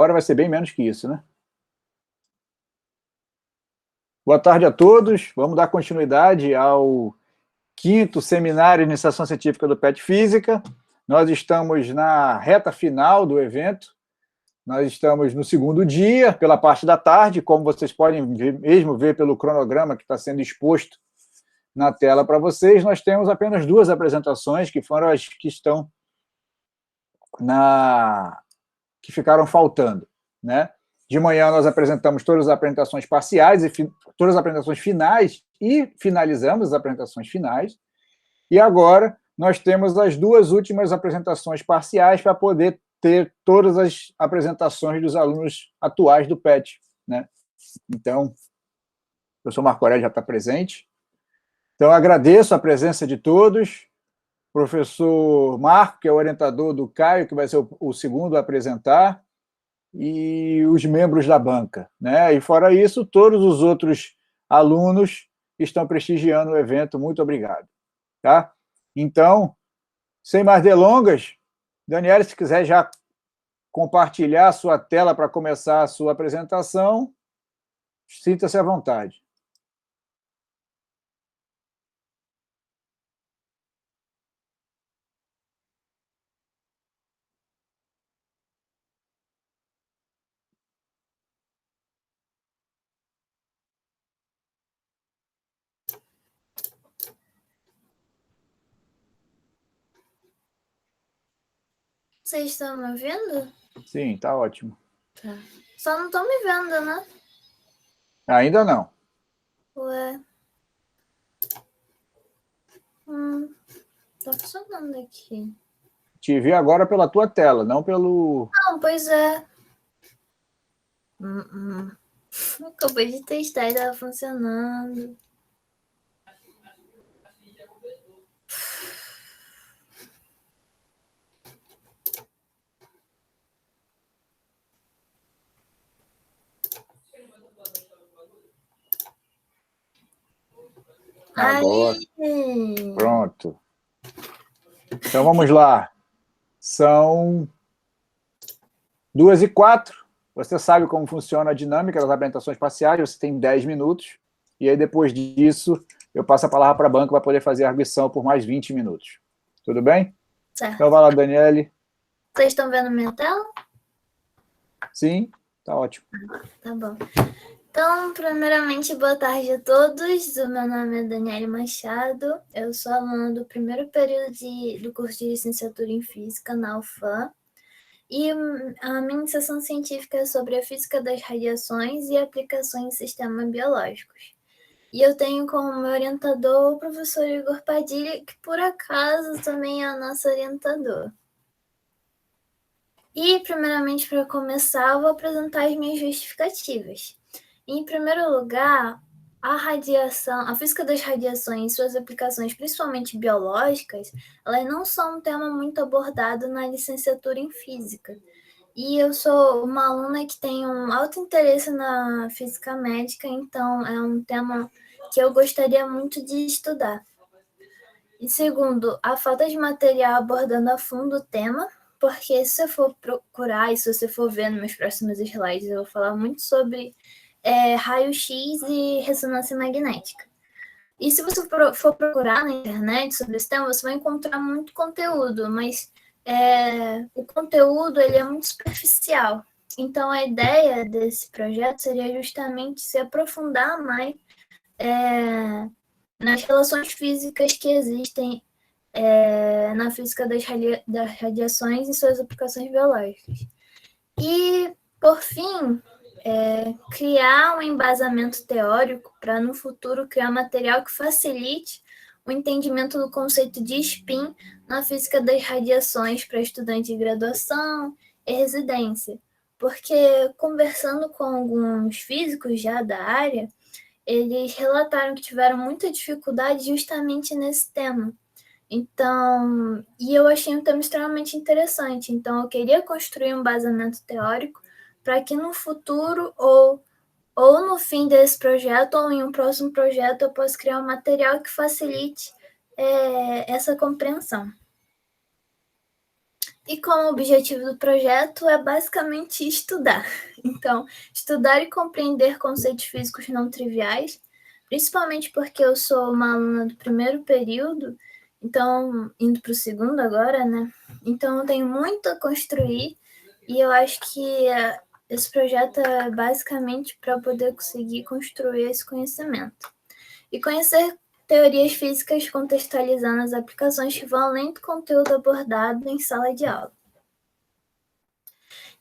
Agora vai ser bem menos que isso, né? Boa tarde a todos. Vamos dar continuidade ao 5º Seminário de Iniciação Científica do PET Física. Nós estamos na reta final do evento. Nós estamos no 2º dia, pela parte da tarde, como vocês podem mesmo ver pelo cronograma que está sendo exposto na tela para vocês. Nós temos apenas 2 apresentações, que foram as que estão que ficaram faltando, né? De manhã nós apresentamos todas as apresentações parciais e todas as apresentações finais e finalizamos as apresentações finais. E agora nós temos as 2 últimas apresentações parciais para poder ter todas as apresentações dos alunos atuais do PET, né? Então, o professor Marco Aurélio já está presente. Então, agradeço a presença de todos. Professor Marco, que é o orientador do Caio, que vai ser o segundo a apresentar, e os membros da banca, né? E fora isso, todos os outros alunos estão prestigiando o evento. Muito obrigado, tá? Então, sem mais delongas, Daniela, se quiser já compartilhar a sua tela para começar a sua apresentação, sinta-se à vontade. Vocês estão me ouvindo? Sim, tá ótimo. Tá. Só não estão me vendo, né? Ainda não. Ué. Tá funcionando aqui. Te vi agora pela tua tela, não pelo... Não, pois é. Acabei de testar e tava funcionando. Agora. Aí. Pronto. Então, vamos lá. São 2h04. Você sabe como funciona a dinâmica das apresentações parciais, você tem 10 minutos, e aí, depois disso, eu passo a palavra para a banca para poder fazer a arguição por mais 20 minutos. Tudo bem? Certo. Então, vai lá, Daniele. Vocês estão vendo minha tela? Sim, tá ótimo. Tá bom. Então, primeiramente, boa tarde a todos. O meu nome é Daniele Machado. Eu sou aluna do 1º período do curso de licenciatura em Física na UFAM. E a minha iniciação científica é sobre a física das radiações e aplicações em sistemas biológicos. E eu tenho como meu orientador o professor Igor Padilha, que por acaso também é o nosso orientador. E, primeiramente, para começar, eu vou apresentar as minhas justificativas. Em primeiro lugar, a física das radiações e suas aplicações, principalmente biológicas, elas não são um tema muito abordado na licenciatura em Física. E eu sou uma aluna que tem um alto interesse na física médica, então é um tema que eu gostaria muito de estudar. E segundo, a falta de material abordando a fundo o tema, porque se você for procurar e se você for ver nos meus próximos slides, eu vou falar muito sobre raio-x e ressonância magnética. E se você for procurar na internet sobre esse tema, você vai encontrar muito conteúdo, mas o conteúdo ele é muito superficial. Então, a ideia desse projeto seria justamente se aprofundar mais nas relações físicas que existem na física das radiações e suas aplicações biológicas. E, por fim, criar um embasamento teórico para, no futuro, criar material que facilite o entendimento do conceito de spin na física das radiações para estudantes de graduação e residência. Porque, conversando com alguns físicos já da área, eles relataram que tiveram muita dificuldade justamente nesse tema. Então, e eu achei um tema extremamente interessante. Então, eu queria construir um embasamento teórico para que no futuro, ou no fim desse projeto, ou em um próximo projeto, eu possa criar um material que facilite essa compreensão. E como o objetivo do projeto é basicamente estudar. Então, estudar e compreender conceitos físicos não triviais, principalmente porque eu sou uma aluna do primeiro período, então, indo para o segundo agora, né? Então, eu tenho muito a construir e eu acho que esse projeto é basicamente para poder conseguir construir esse conhecimento. E conhecer teorias físicas contextualizando as aplicações que vão além do conteúdo abordado em sala de aula.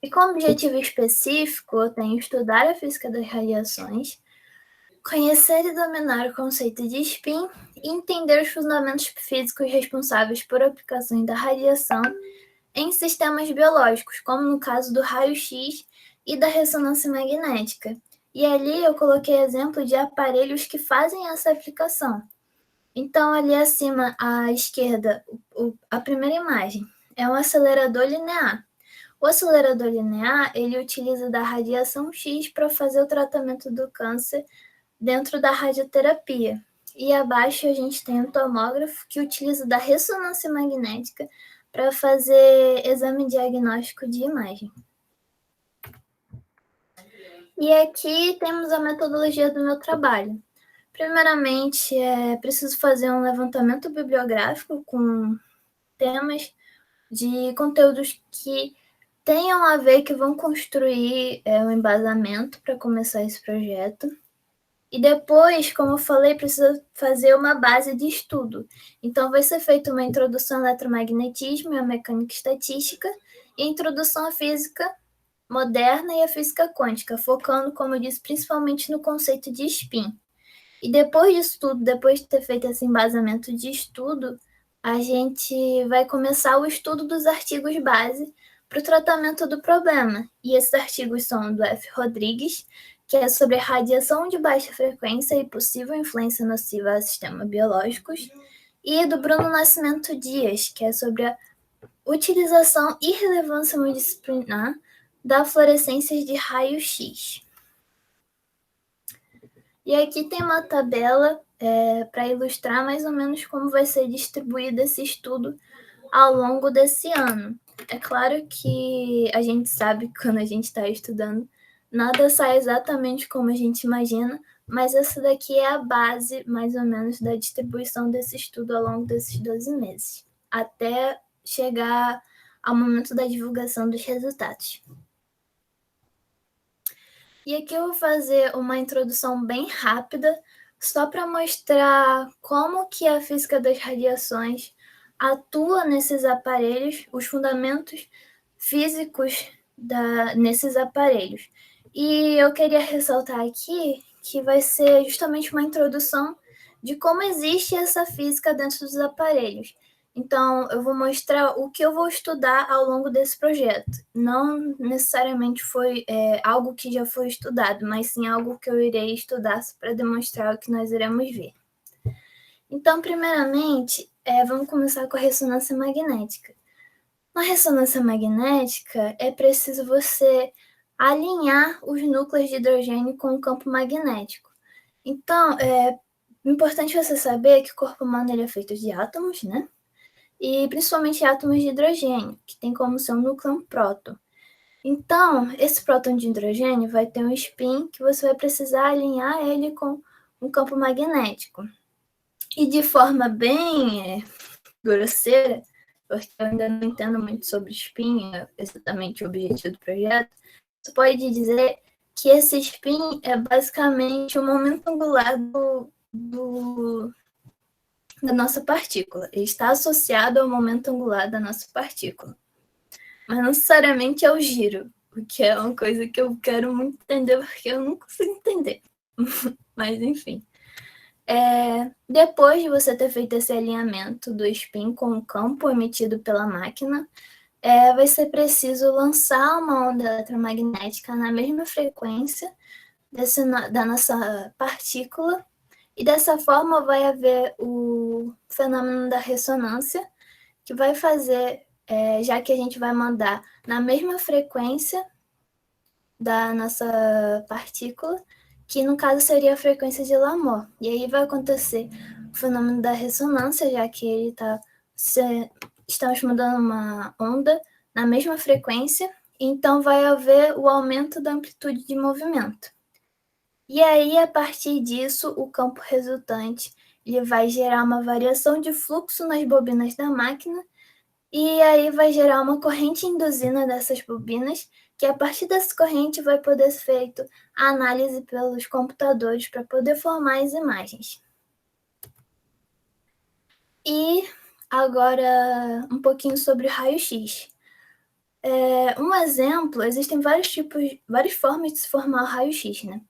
E como objetivo específico, eu tenho estudar a física das radiações, conhecer e dominar o conceito de spin e entender os fundamentos físicos responsáveis por aplicações da radiação em sistemas biológicos, como no caso do raio-x e da ressonância magnética. E ali eu coloquei exemplo de aparelhos que fazem essa aplicação. Então, ali acima, à esquerda, a primeira imagem é um acelerador linear. O acelerador linear, ele utiliza da radiação X para fazer o tratamento do câncer dentro da radioterapia. E abaixo a gente tem um tomógrafo que utiliza da ressonância magnética para fazer exame diagnóstico de imagem. E aqui temos a metodologia do meu trabalho. Primeiramente, é preciso fazer um levantamento bibliográfico com temas de conteúdos que tenham a ver, que vão construir um embasamento para começar esse projeto. E depois, como eu falei, precisa fazer uma base de estudo. Então, vai ser feita uma introdução ao eletromagnetismo e à mecânica estatística, e introdução à física moderna e à física quântica, focando, como eu disse, principalmente no conceito de spin. E depois disso tudo, depois de ter feito esse embasamento de estudo, a gente vai começar o estudo dos artigos base para o tratamento do problema. E esses artigos são do F. Rodrigues, que é sobre radiação de baixa frequência e possível influência nociva a sistemas biológicos, e do Bruno Nascimento Dias, que é sobre a utilização e relevância multidisciplinar da fluorescência de raio-x. E aqui tem uma tabela para ilustrar mais ou menos como vai ser distribuído esse estudo ao longo desse ano. É claro que a gente sabe que quando a gente está estudando, nada sai exatamente como a gente imagina, mas essa daqui é a base, mais ou menos, da distribuição desse estudo ao longo desses 12 meses, até chegar ao momento da divulgação dos resultados. E aqui eu vou fazer uma introdução bem rápida, só para mostrar como que a física das radiações atua nesses aparelhos, os fundamentos físicos nesses aparelhos. E eu queria ressaltar aqui que vai ser justamente uma introdução de como existe essa física dentro dos aparelhos. Então, eu vou mostrar o que eu vou estudar ao longo desse projeto. Não necessariamente foi algo que já foi estudado, mas sim algo que eu irei estudar para demonstrar o que nós iremos ver. Então, primeiramente, vamos começar com a ressonância magnética. Na ressonância magnética, é preciso você alinhar os núcleos de hidrogênio com o campo magnético. Então, é importante você saber que o corpo humano ele é feito de átomos, né? E principalmente átomos de hidrogênio, que tem como seu núcleo um próton. Então, esse próton de hidrogênio vai ter um spin que você vai precisar alinhar ele com um campo magnético. E de forma bem grosseira, porque eu ainda não entendo muito sobre spin, exatamente o objetivo do projeto, você pode dizer que esse spin é basicamente o momento angular da nossa partícula. Ele está associado ao momento angular da nossa partícula. Mas não necessariamente ao giro, o que é uma coisa que eu quero muito entender, porque eu não consigo entender. Mas, enfim. Depois de você ter feito esse alinhamento do spin com o campo emitido pela máquina, vai ser preciso lançar uma onda eletromagnética na mesma frequência da nossa partícula, e dessa forma vai haver o fenômeno da ressonância, que vai fazer, já que a gente vai mandar na mesma frequência da nossa partícula, que no caso seria a frequência de Larmor. E aí vai acontecer o fenômeno da ressonância, já que ele estamos mandando uma onda na mesma frequência, então vai haver o aumento da amplitude de movimento. E aí, a partir disso, o campo resultante ele vai gerar uma variação de fluxo nas bobinas da máquina, e aí vai gerar uma corrente induzida dessas bobinas, que a partir dessa corrente vai poder ser feita a análise pelos computadores para poder formar as imagens. E agora um pouquinho sobre raio-x. Um exemplo, existem várias formas de se formar o raio-x, né?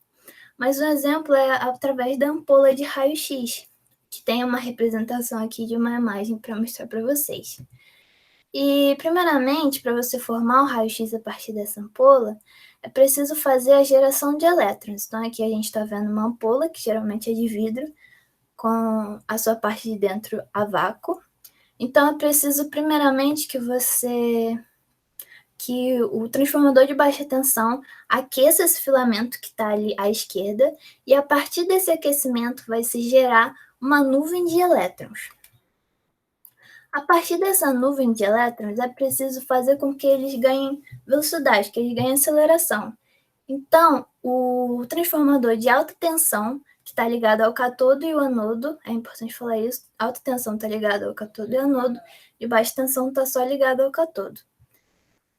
Mas um exemplo é através da ampola de raio-x, que tem uma representação aqui de uma imagem para mostrar para vocês. E, primeiramente, para você formar o raio-x a partir dessa ampola, é preciso fazer a geração de elétrons. Então, aqui a gente está vendo uma ampola, que geralmente é de vidro, com a sua parte de dentro a vácuo. Então, é preciso, primeiramente, que o transformador de baixa tensão aqueça esse filamento que está ali à esquerda, e a partir desse aquecimento vai se gerar uma nuvem de elétrons. A partir dessa nuvem de elétrons, é preciso fazer com que eles ganhem velocidade, que eles ganhem aceleração. Então, o transformador de alta tensão, que está ligado ao catodo e o anodo, é importante falar isso, alta tensão está ligado ao catodo e anodo, e baixa tensão está só ligado ao catodo.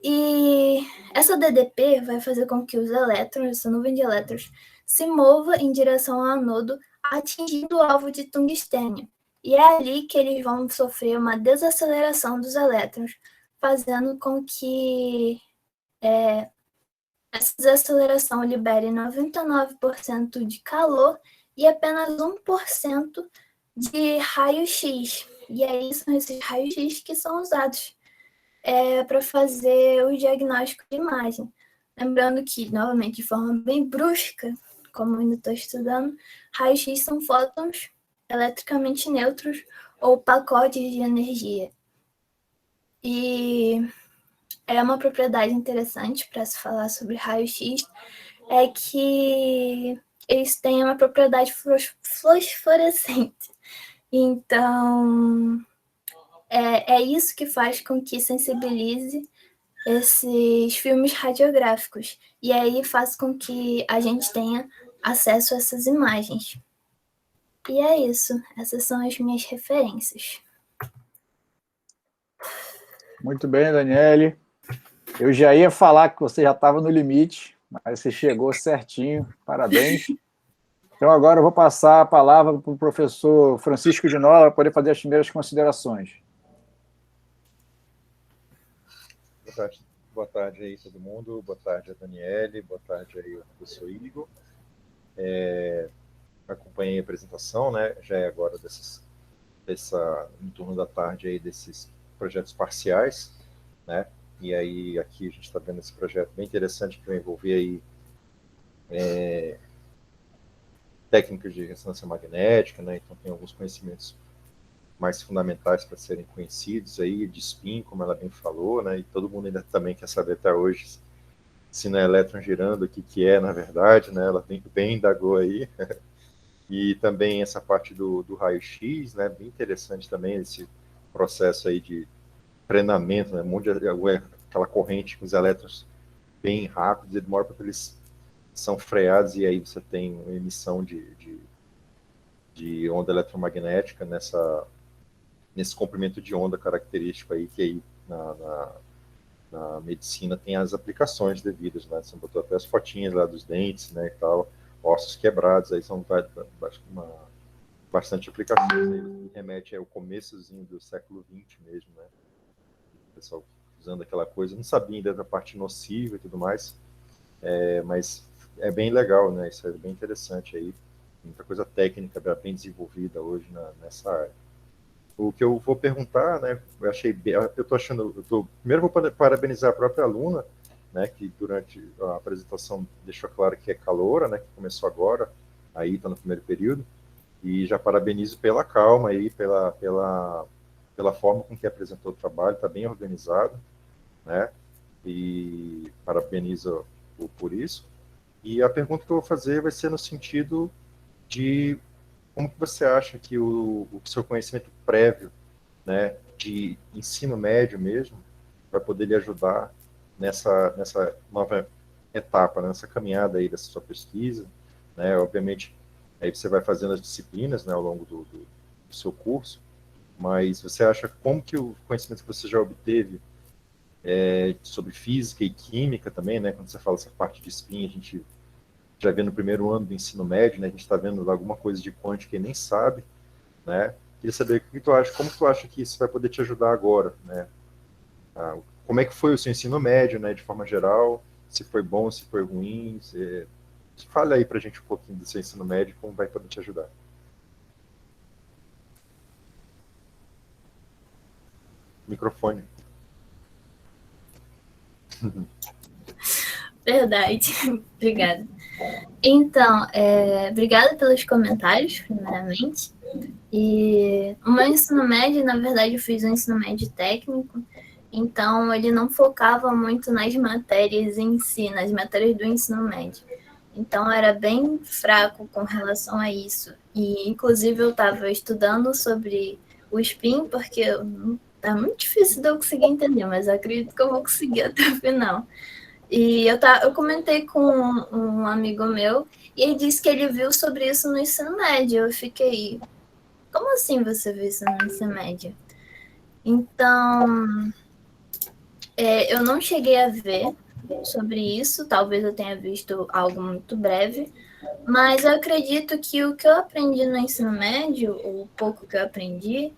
E essa DDP vai fazer com que os elétrons, essa nuvem de elétrons, se mova em direção ao anodo, atingindo o alvo de tungstênio. E é ali que eles vão sofrer uma desaceleração dos elétrons, fazendo com que essa desaceleração libere 99% de calor e apenas 1% de raio-x. E aí são esses raios-x que são usados para fazer o diagnóstico de imagem. Lembrando que, novamente, de forma bem brusca, como eu ainda estou estudando, raios-x são fótons eletricamente neutros ou pacotes de energia. E uma propriedade interessante para se falar sobre raio-x é que eles têm uma propriedade fosforescente. Então, é isso que faz com que sensibilize esses filmes radiográficos. E aí faz com que a gente tenha acesso a essas imagens. E é isso. Essas são as minhas referências. Muito bem, Daniele. Eu já ia falar que você já estava no limite, mas você chegou certinho. Parabéns. Então, agora eu vou passar a palavra para o professor Francisco de Nola para poder fazer as primeiras considerações. Boa tarde aí todo mundo, boa tarde a Daniele, boa tarde aí ao professor Igor. Acompanhei a apresentação, né? Já é agora em torno da tarde aí desses projetos parciais, né? E aí aqui a gente está vendo esse projeto bem interessante que vai envolver aí técnicas de ressonância magnética, né? Então tem alguns conhecimentos mais fundamentais para serem conhecidos aí, de spin, como ela bem falou, né? E todo mundo ainda também quer saber até hoje se não é elétron girando, o que é, na verdade, né? Ela bem indagou aí. E também essa parte do raio-x, né? Bem interessante também esse processo aí de treinamento, né? Aquela corrente com os elétrons bem rápidos, e demora para eles são freados, e aí você tem uma emissão de onda eletromagnética nesse comprimento de onda característico aí, que aí na medicina tem as aplicações devidas, né? Você botou até as fotinhas lá dos dentes, né, e tal, ossos quebrados, aí são bastante aplicações, aí remete ao começozinho do século XX mesmo, né? O pessoal usando aquela coisa, não sabia ainda da parte nociva e tudo mais, mas é bem legal, né? Isso é bem interessante aí, muita coisa técnica bem desenvolvida hoje nessa área. O que eu vou perguntar, né, primeiro vou parabenizar a própria aluna, né, que durante a apresentação deixou claro que é caloura, né, que começou agora, aí está no primeiro período, e já parabenizo pela calma aí, pela forma com que apresentou o trabalho, está bem organizado, né, e parabenizo por isso. E a pergunta que eu vou fazer vai ser no sentido de como que você acha que o seu conhecimento prévio, né, de ensino médio mesmo, vai poder lhe ajudar nessa nova etapa, nessa caminhada aí dessa sua pesquisa, né? Obviamente, aí você vai fazendo as disciplinas, né, ao longo do seu curso, mas você acha como que o conhecimento que você já obteve sobre física e química também, né? Quando você fala essa parte de spin, a gente já vê no primeiro ano do ensino médio, né? A gente está vendo alguma coisa de quântica e nem sabe, né? Queria saber o que tu acha, como tu acha que isso vai poder te ajudar agora, né? Como é que foi o seu ensino médio, né? De forma geral, se foi bom, se foi ruim, fala aí pra gente um pouquinho do seu ensino médio, como vai poder te ajudar. Microfone. Verdade. Obrigada. Então, obrigada pelos comentários, primeiramente. E o meu ensino médio, na verdade, eu fiz um ensino médio técnico, então ele não focava muito nas matérias em si, nas matérias do ensino médio. Então era bem fraco com relação a isso. E, inclusive, eu estava estudando sobre o spin, porque tá muito difícil de eu conseguir entender, mas eu acredito que eu vou conseguir até o final. E eu comentei com um amigo meu, e ele disse que ele viu sobre isso no ensino médio. Eu fiquei, como assim você viu isso no ensino médio? Então, eu não cheguei a ver sobre isso, talvez eu tenha visto algo muito breve, mas eu acredito que o que eu aprendi no ensino médio, o pouco que eu aprendi,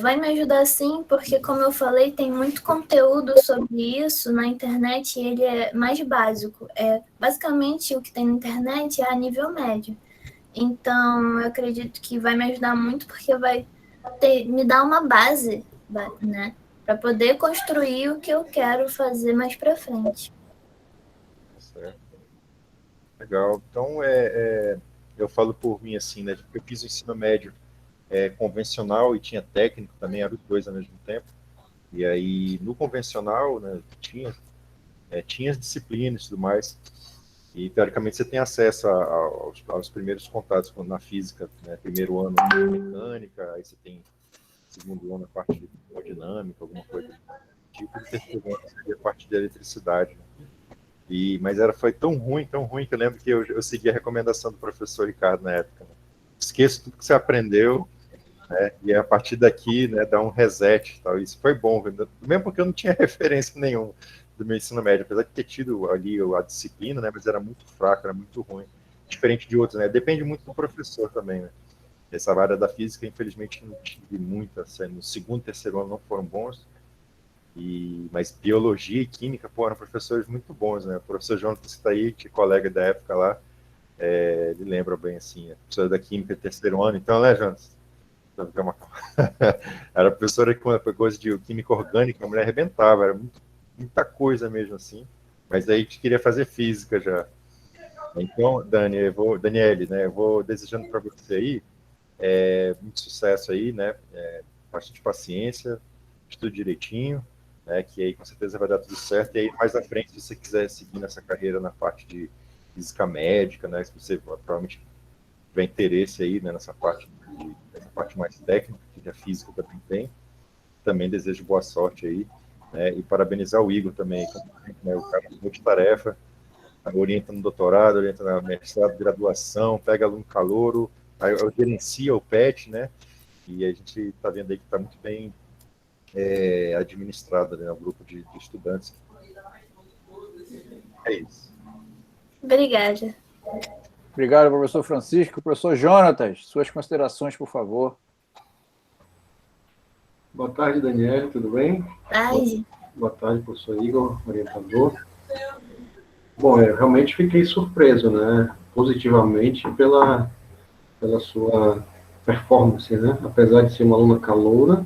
vai me ajudar sim, porque, como eu falei, tem muito conteúdo sobre isso na internet e ele é mais básico. Basicamente, o que tem na internet é a nível médio. Então, eu acredito que vai me ajudar muito, porque vai me dar uma base, né, para poder construir o que eu quero fazer mais para frente. Certo. Legal. Então, eu falo por mim assim, né? Eu fiz o ensino médio convencional e tinha técnico também, eram os dois ao mesmo tempo. E aí, no convencional, né, tinha as disciplinas e tudo mais, e teoricamente você tem acesso aos primeiros contatos na física, né? Primeiro ano mecânica, aí você tem segundo ano a parte de termodinâmica, alguma coisa do tipo, de terceiro ano seria a parte de eletricidade, né? Mas foi tão ruim que eu lembro que eu segui a recomendação do professor Ricardo na época, né? Esqueça tudo que você aprendeu, né? E a partir daqui, né, dá um reset, tal. Isso foi bom, mesmo porque eu não tinha referência nenhuma do meu ensino médio, apesar de ter tido ali a disciplina, né, mas era muito fraco, era muito ruim, diferente de outros, né? Depende muito do professor também, né? Essa área da física, infelizmente, não tive muita, assim, no segundo, terceiro ano não foram bons, mas biologia e química, pô, eram professores muito bons, né? O professor João, que está aí, que é colega da época lá, ele lembra bem, assim, professor da química, terceiro ano, então, né, Jonas? Era professora com coisa de química orgânica, a mulher arrebentava, era muita coisa mesmo, assim, mas aí a gente queria fazer física já. Então, Daniele, né, eu vou desejando para você aí muito sucesso aí, né, bastante paciência, estudo direitinho, né, que aí com certeza vai dar tudo certo, e aí mais à frente, se você quiser seguir nessa carreira na parte de física médica, né, se você provavelmente tiver interesse aí, né, nessa parte mais técnica, que a física também tem, também desejo boa sorte aí, né, e parabenizar o Igor também, né, o cara é multitarefa, orienta no doutorado, orienta na mestrado, graduação, pega aluno calouro, aí gerencia o PET, né, e a gente está vendo aí que está muito bem administrado, né, o grupo de estudantes. É isso. Obrigada. Obrigado, professor Francisco. Professor Jonatas, suas considerações, por favor. Boa tarde, Daniel, tudo bem? Tarde. Boa tarde, professor Igor, orientador. Bom, eu realmente fiquei surpreso, né, positivamente pela sua performance, né? Apesar de ser uma aluna caloura,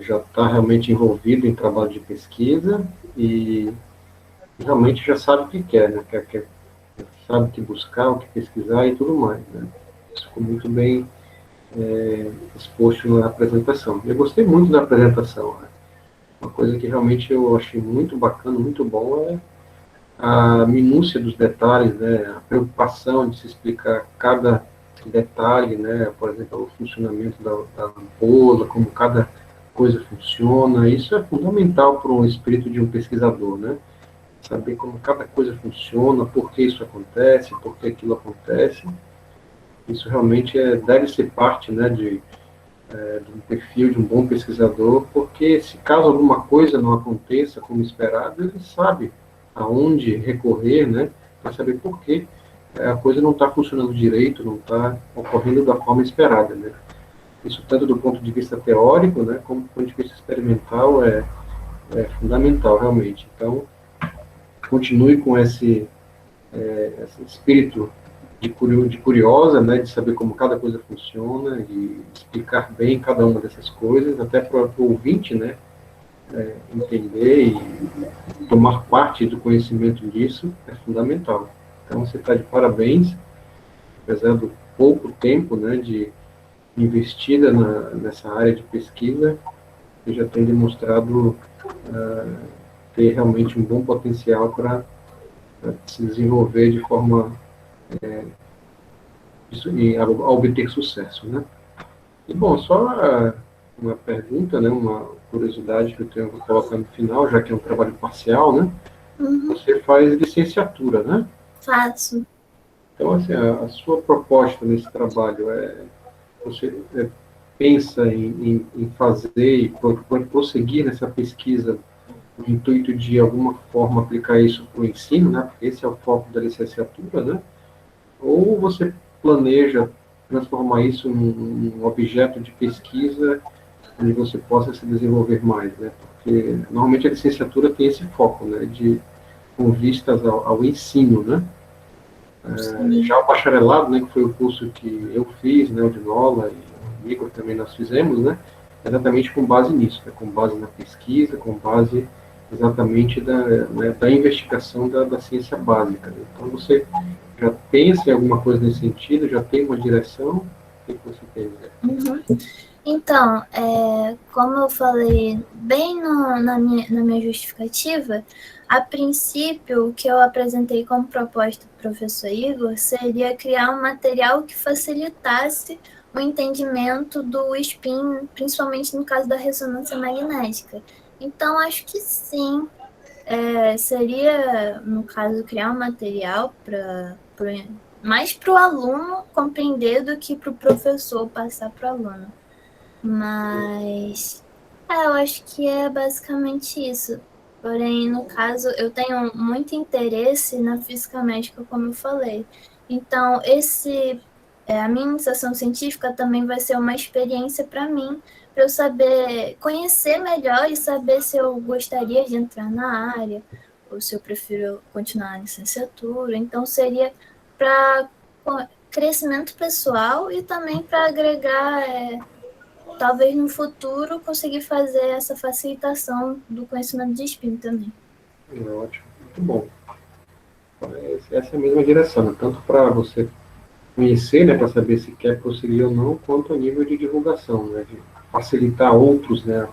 já está realmente envolvido em trabalho de pesquisa e realmente já sabe o que quer, né? Sabe o que buscar, o que pesquisar e tudo mais, né? Isso ficou muito bem exposto na apresentação. Eu gostei muito da apresentação, né? Uma coisa que realmente eu achei muito bacana, muito bom, é a minúcia dos detalhes, né? A preocupação de se explicar cada detalhe, né? Por exemplo, o funcionamento da ampola, como cada coisa funciona. Isso é fundamental para o espírito de um pesquisador, né? Saber como cada coisa funciona, por que isso acontece, por que aquilo acontece. Isso realmente deve ser parte, né, de um perfil de um bom pesquisador, porque se caso alguma coisa não aconteça como esperado, ele sabe aonde recorrer, né, para saber por que a coisa não está funcionando direito, não está ocorrendo da forma esperada, né. Isso tanto do ponto de vista teórico, né, como do ponto de vista experimental é fundamental, realmente. Então, continue com esse espírito de curiosa, né, de saber como cada coisa funciona e explicar bem cada uma dessas coisas, até para o ouvinte, né, entender e tomar parte do conhecimento disso é fundamental. Então, você está de parabéns, apesar do pouco tempo, né, de investida nessa área de pesquisa, você já tem demonstrado ter realmente um bom potencial para se desenvolver de forma e a obter sucesso, né? E, bom, só uma pergunta, né, uma curiosidade que eu tenho que colocar no final, já que é um trabalho parcial, né? Você faz licenciatura, né? Faço. Então, assim, a sua proposta nesse trabalho você pensa em fazer e prosseguir nessa pesquisa no intuito de alguma forma aplicar isso para o ensino, né? Porque esse é o foco da licenciatura, né? Ou você planeja transformar isso num objeto de pesquisa onde você possa se desenvolver mais, né? Porque normalmente a licenciatura tem esse foco, né? Com vistas ao ensino, né? Já o bacharelado, né? Que foi o curso que eu fiz, né? O de Nola e o Igor também nós fizemos, né? Exatamente com base nisso, né? Com base na pesquisa, com base exatamente da investigação da ciência básica. Né? Então, você já pensa em alguma coisa nesse sentido? Já tem uma direção? O que você tem a dizer? Então, como eu falei bem na minha justificativa, a princípio, o que eu apresentei como proposta para o professor Igor seria criar um material que facilitasse o entendimento do spin, principalmente no caso da ressonância magnética. Então, acho que sim, seria, no caso, criar um material mais para o aluno compreender do que para o professor passar para o aluno. Mas eu acho que é basicamente isso. Porém, no caso, eu tenho muito interesse na física médica, como eu falei. Então, a minha iniciação científica também vai ser uma experiência para mim, para eu saber conhecer melhor e saber se eu gostaria de entrar na área, ou se eu prefiro continuar na licenciatura. Então, seria para crescimento pessoal e também para agregar, talvez no futuro, conseguir fazer essa facilitação do conhecimento de spin também. Ótimo, muito bom. Essa é a mesma direção, né? Tanto para você conhecer, né, para saber se quer prosseguir ou não, quanto a nível de divulgação, né, de facilitar outros, né,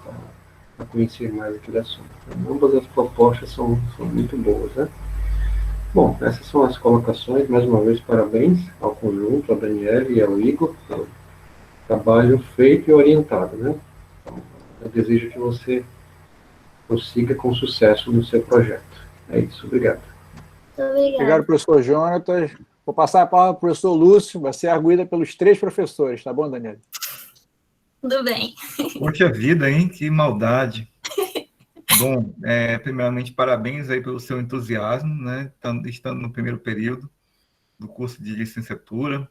a conhecer mais aquele assunto. Então, ambas as propostas são muito boas, né? Bom, essas são as colocações. Mais uma vez, parabéns ao conjunto, a Daniele e ao Igor, pelo trabalho feito e orientado, né? Então, eu desejo que você prossiga com sucesso no seu projeto. É isso, obrigado. Obrigado, professor Jonatas. Vou passar a palavra para o professor Lúcio, vai ser arguída pelos 3 professores, tá bom, Daniel? Tudo bem. Poxa vida, hein? Que maldade. Bom, primeiramente, parabéns aí pelo seu entusiasmo, né? Estando no primeiro período do curso de licenciatura.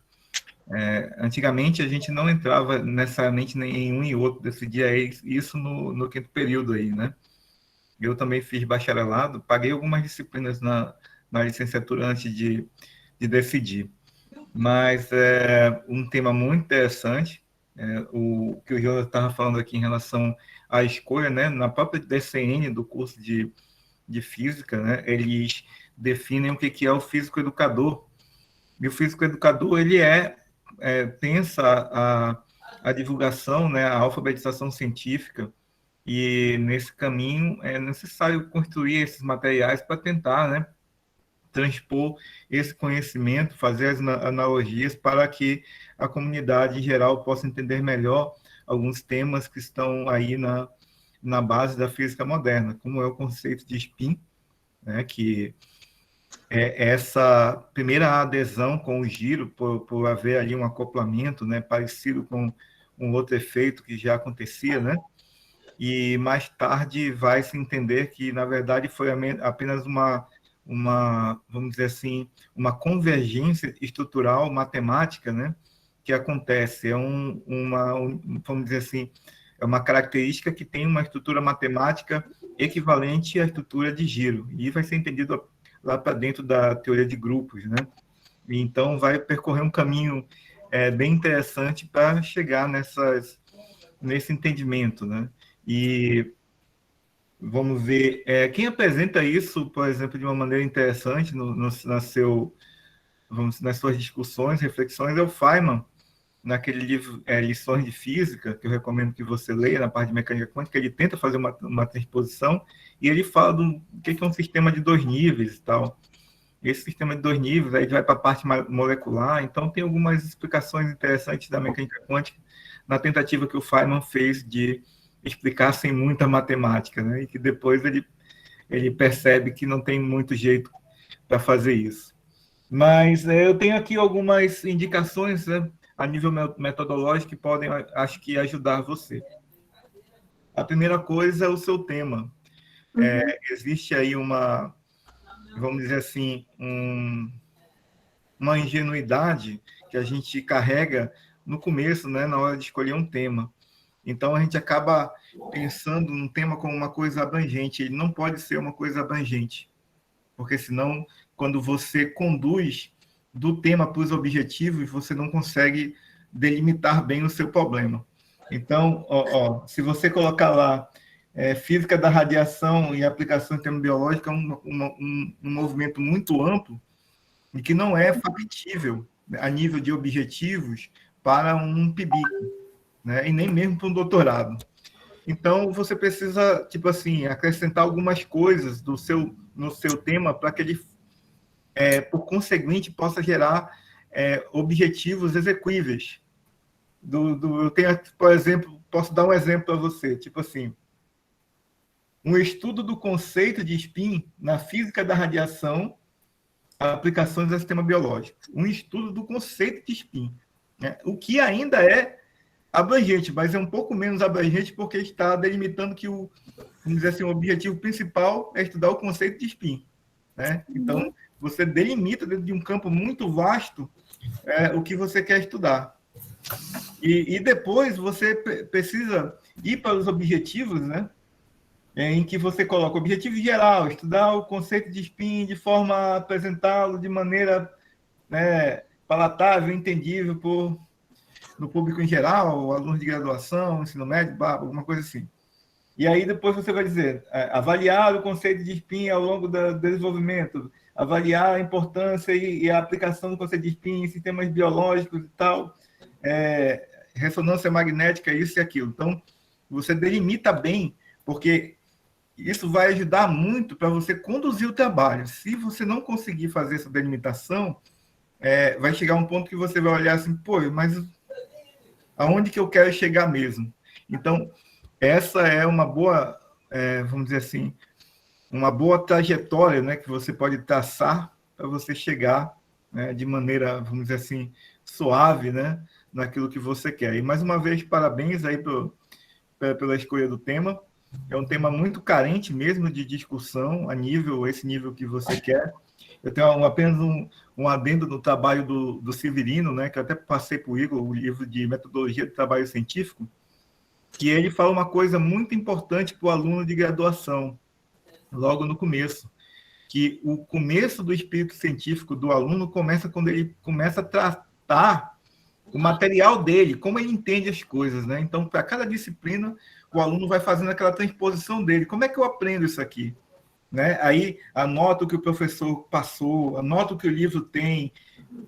Antigamente, a gente não entrava necessariamente em um e outro, decidia isso no 5º período aí, né? Eu também fiz bacharelado, paguei algumas disciplinas na licenciatura antes de decidir. Mas um tema muito interessante, o que o Jonas estava falando aqui em relação à escolha, né? Na própria DCN do curso de Física, né? Eles definem o que é o físico-educador. E o físico-educador, ele pensa a divulgação, né? A alfabetização científica, e nesse caminho é necessário construir esses materiais para tentar, né, transpor esse conhecimento, fazer as analogias para que a comunidade em geral possa entender melhor alguns temas que estão aí na base da física moderna, como é o conceito de spin, né, que é essa primeira adesão com o giro, por haver ali um acoplamento, né, parecido com um outro efeito que já acontecia, né? E mais tarde vai se entender que, na verdade, foi apenas vamos dizer assim, uma convergência estrutural matemática, né, que acontece. Vamos dizer assim, é uma característica que tem uma estrutura matemática equivalente à estrutura de giro, e vai ser entendido lá para dentro da teoria de grupos, né? E então vai percorrer um caminho bem interessante para chegar nesse entendimento, né? E vamos ver, quem apresenta isso, por exemplo, de uma maneira interessante nas suas discussões, reflexões, é o Feynman, naquele livro Lições de Física, que eu recomendo que você leia, na parte de mecânica quântica. Ele tenta fazer uma transposição, e ele fala do que é um sistema de 2 níveis e tal. Esse sistema de 2 níveis, aí vai para a parte molecular. Então, tem algumas explicações interessantes da mecânica quântica na tentativa que o Feynman fez de explicar sem muita matemática, né? E que depois ele percebe que não tem muito jeito para fazer isso. Mas eu tenho aqui algumas indicações, né, a nível metodológico, que podem, acho que, ajudar você. A primeira coisa é o seu tema. Existe aí vamos dizer assim, uma ingenuidade que a gente carrega no começo, né, na hora de escolher um tema. Então, a gente acaba pensando num tema como uma coisa abrangente. Ele não pode ser uma coisa abrangente, porque senão, quando você conduz do tema para os objetivos, você não consegue delimitar bem o seu problema. Então, se você colocar lá física da radiação e aplicação em termos biológicos, é um movimento muito amplo e que não é factível a nível de objetivos para um PIBIC, né? E nem mesmo para um doutorado. Então, você precisa, tipo assim, acrescentar algumas coisas no seu tema para que ele, por conseguinte, possa gerar objetivos execuíveis. Eu tenho, por exemplo, posso dar um exemplo para você, tipo assim, um estudo do conceito de spin na física da radiação, aplicações do sistema biológico. Um estudo do conceito de spin, né? O que ainda é abrangente, mas é um pouco menos abrangente porque está delimitando que vamos dizer assim, o objetivo principal é estudar o conceito de spin, né? Então, você delimita dentro de um campo muito vasto o que você quer estudar. E depois você precisa ir para os objetivos, né? Em que você coloca o objetivo geral, estudar o conceito de spin de forma a apresentá-lo de maneira, né, palatável, entendível no público em geral, alunos de graduação, ensino médio, alguma coisa assim. E aí depois você vai dizer, avaliar o conceito de spin ao longo do desenvolvimento, avaliar a importância e a aplicação do conceito de spin em sistemas biológicos e tal, ressonância magnética, isso e aquilo. Então, você delimita bem, porque isso vai ajudar muito para você conduzir o trabalho. Se você não conseguir fazer essa delimitação, vai chegar um ponto que você vai olhar assim, pô, mas aonde que eu quero chegar mesmo? Então, essa é uma boa, vamos dizer assim, uma boa trajetória, né, que você pode traçar para você chegar, né, de maneira, vamos dizer assim, suave, né, naquilo que você quer. E, mais uma vez, parabéns aí pela escolha do tema. É um tema muito carente mesmo de discussão esse nível que você quer. Eu tenho apenas um adendo no trabalho do Severino, né, que eu até passei para o Igor, o livro de metodologia de trabalho científico, que ele fala uma coisa muito importante para o aluno de graduação, logo no começo, que o começo do espírito científico do aluno começa quando ele começa a tratar o material dele, como ele entende as coisas, né? Então, para cada disciplina, o aluno vai fazendo aquela transposição dele. Como é que eu aprendo isso aqui? Né? Aí, anota o que o professor passou, anota o que o livro tem,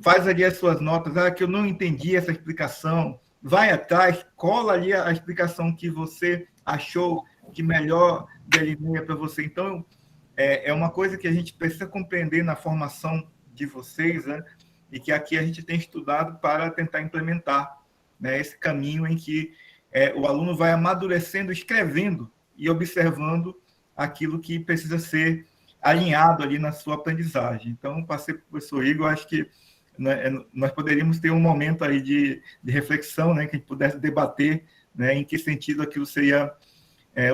faz ali as suas notas, que eu não entendi essa explicação, vai atrás, cola ali a explicação que você achou que melhor delineia para você. Então, é uma coisa que a gente precisa compreender na formação de vocês, né? E que aqui a gente tem estudado para tentar implementar, né, esse caminho em que o aluno vai amadurecendo, escrevendo e observando aquilo que precisa ser alinhado ali na sua aprendizagem. Então, passei para o professor Igor, acho que nós poderíamos ter um momento aí de reflexão, né, que a gente pudesse debater, né, em que sentido aquilo seria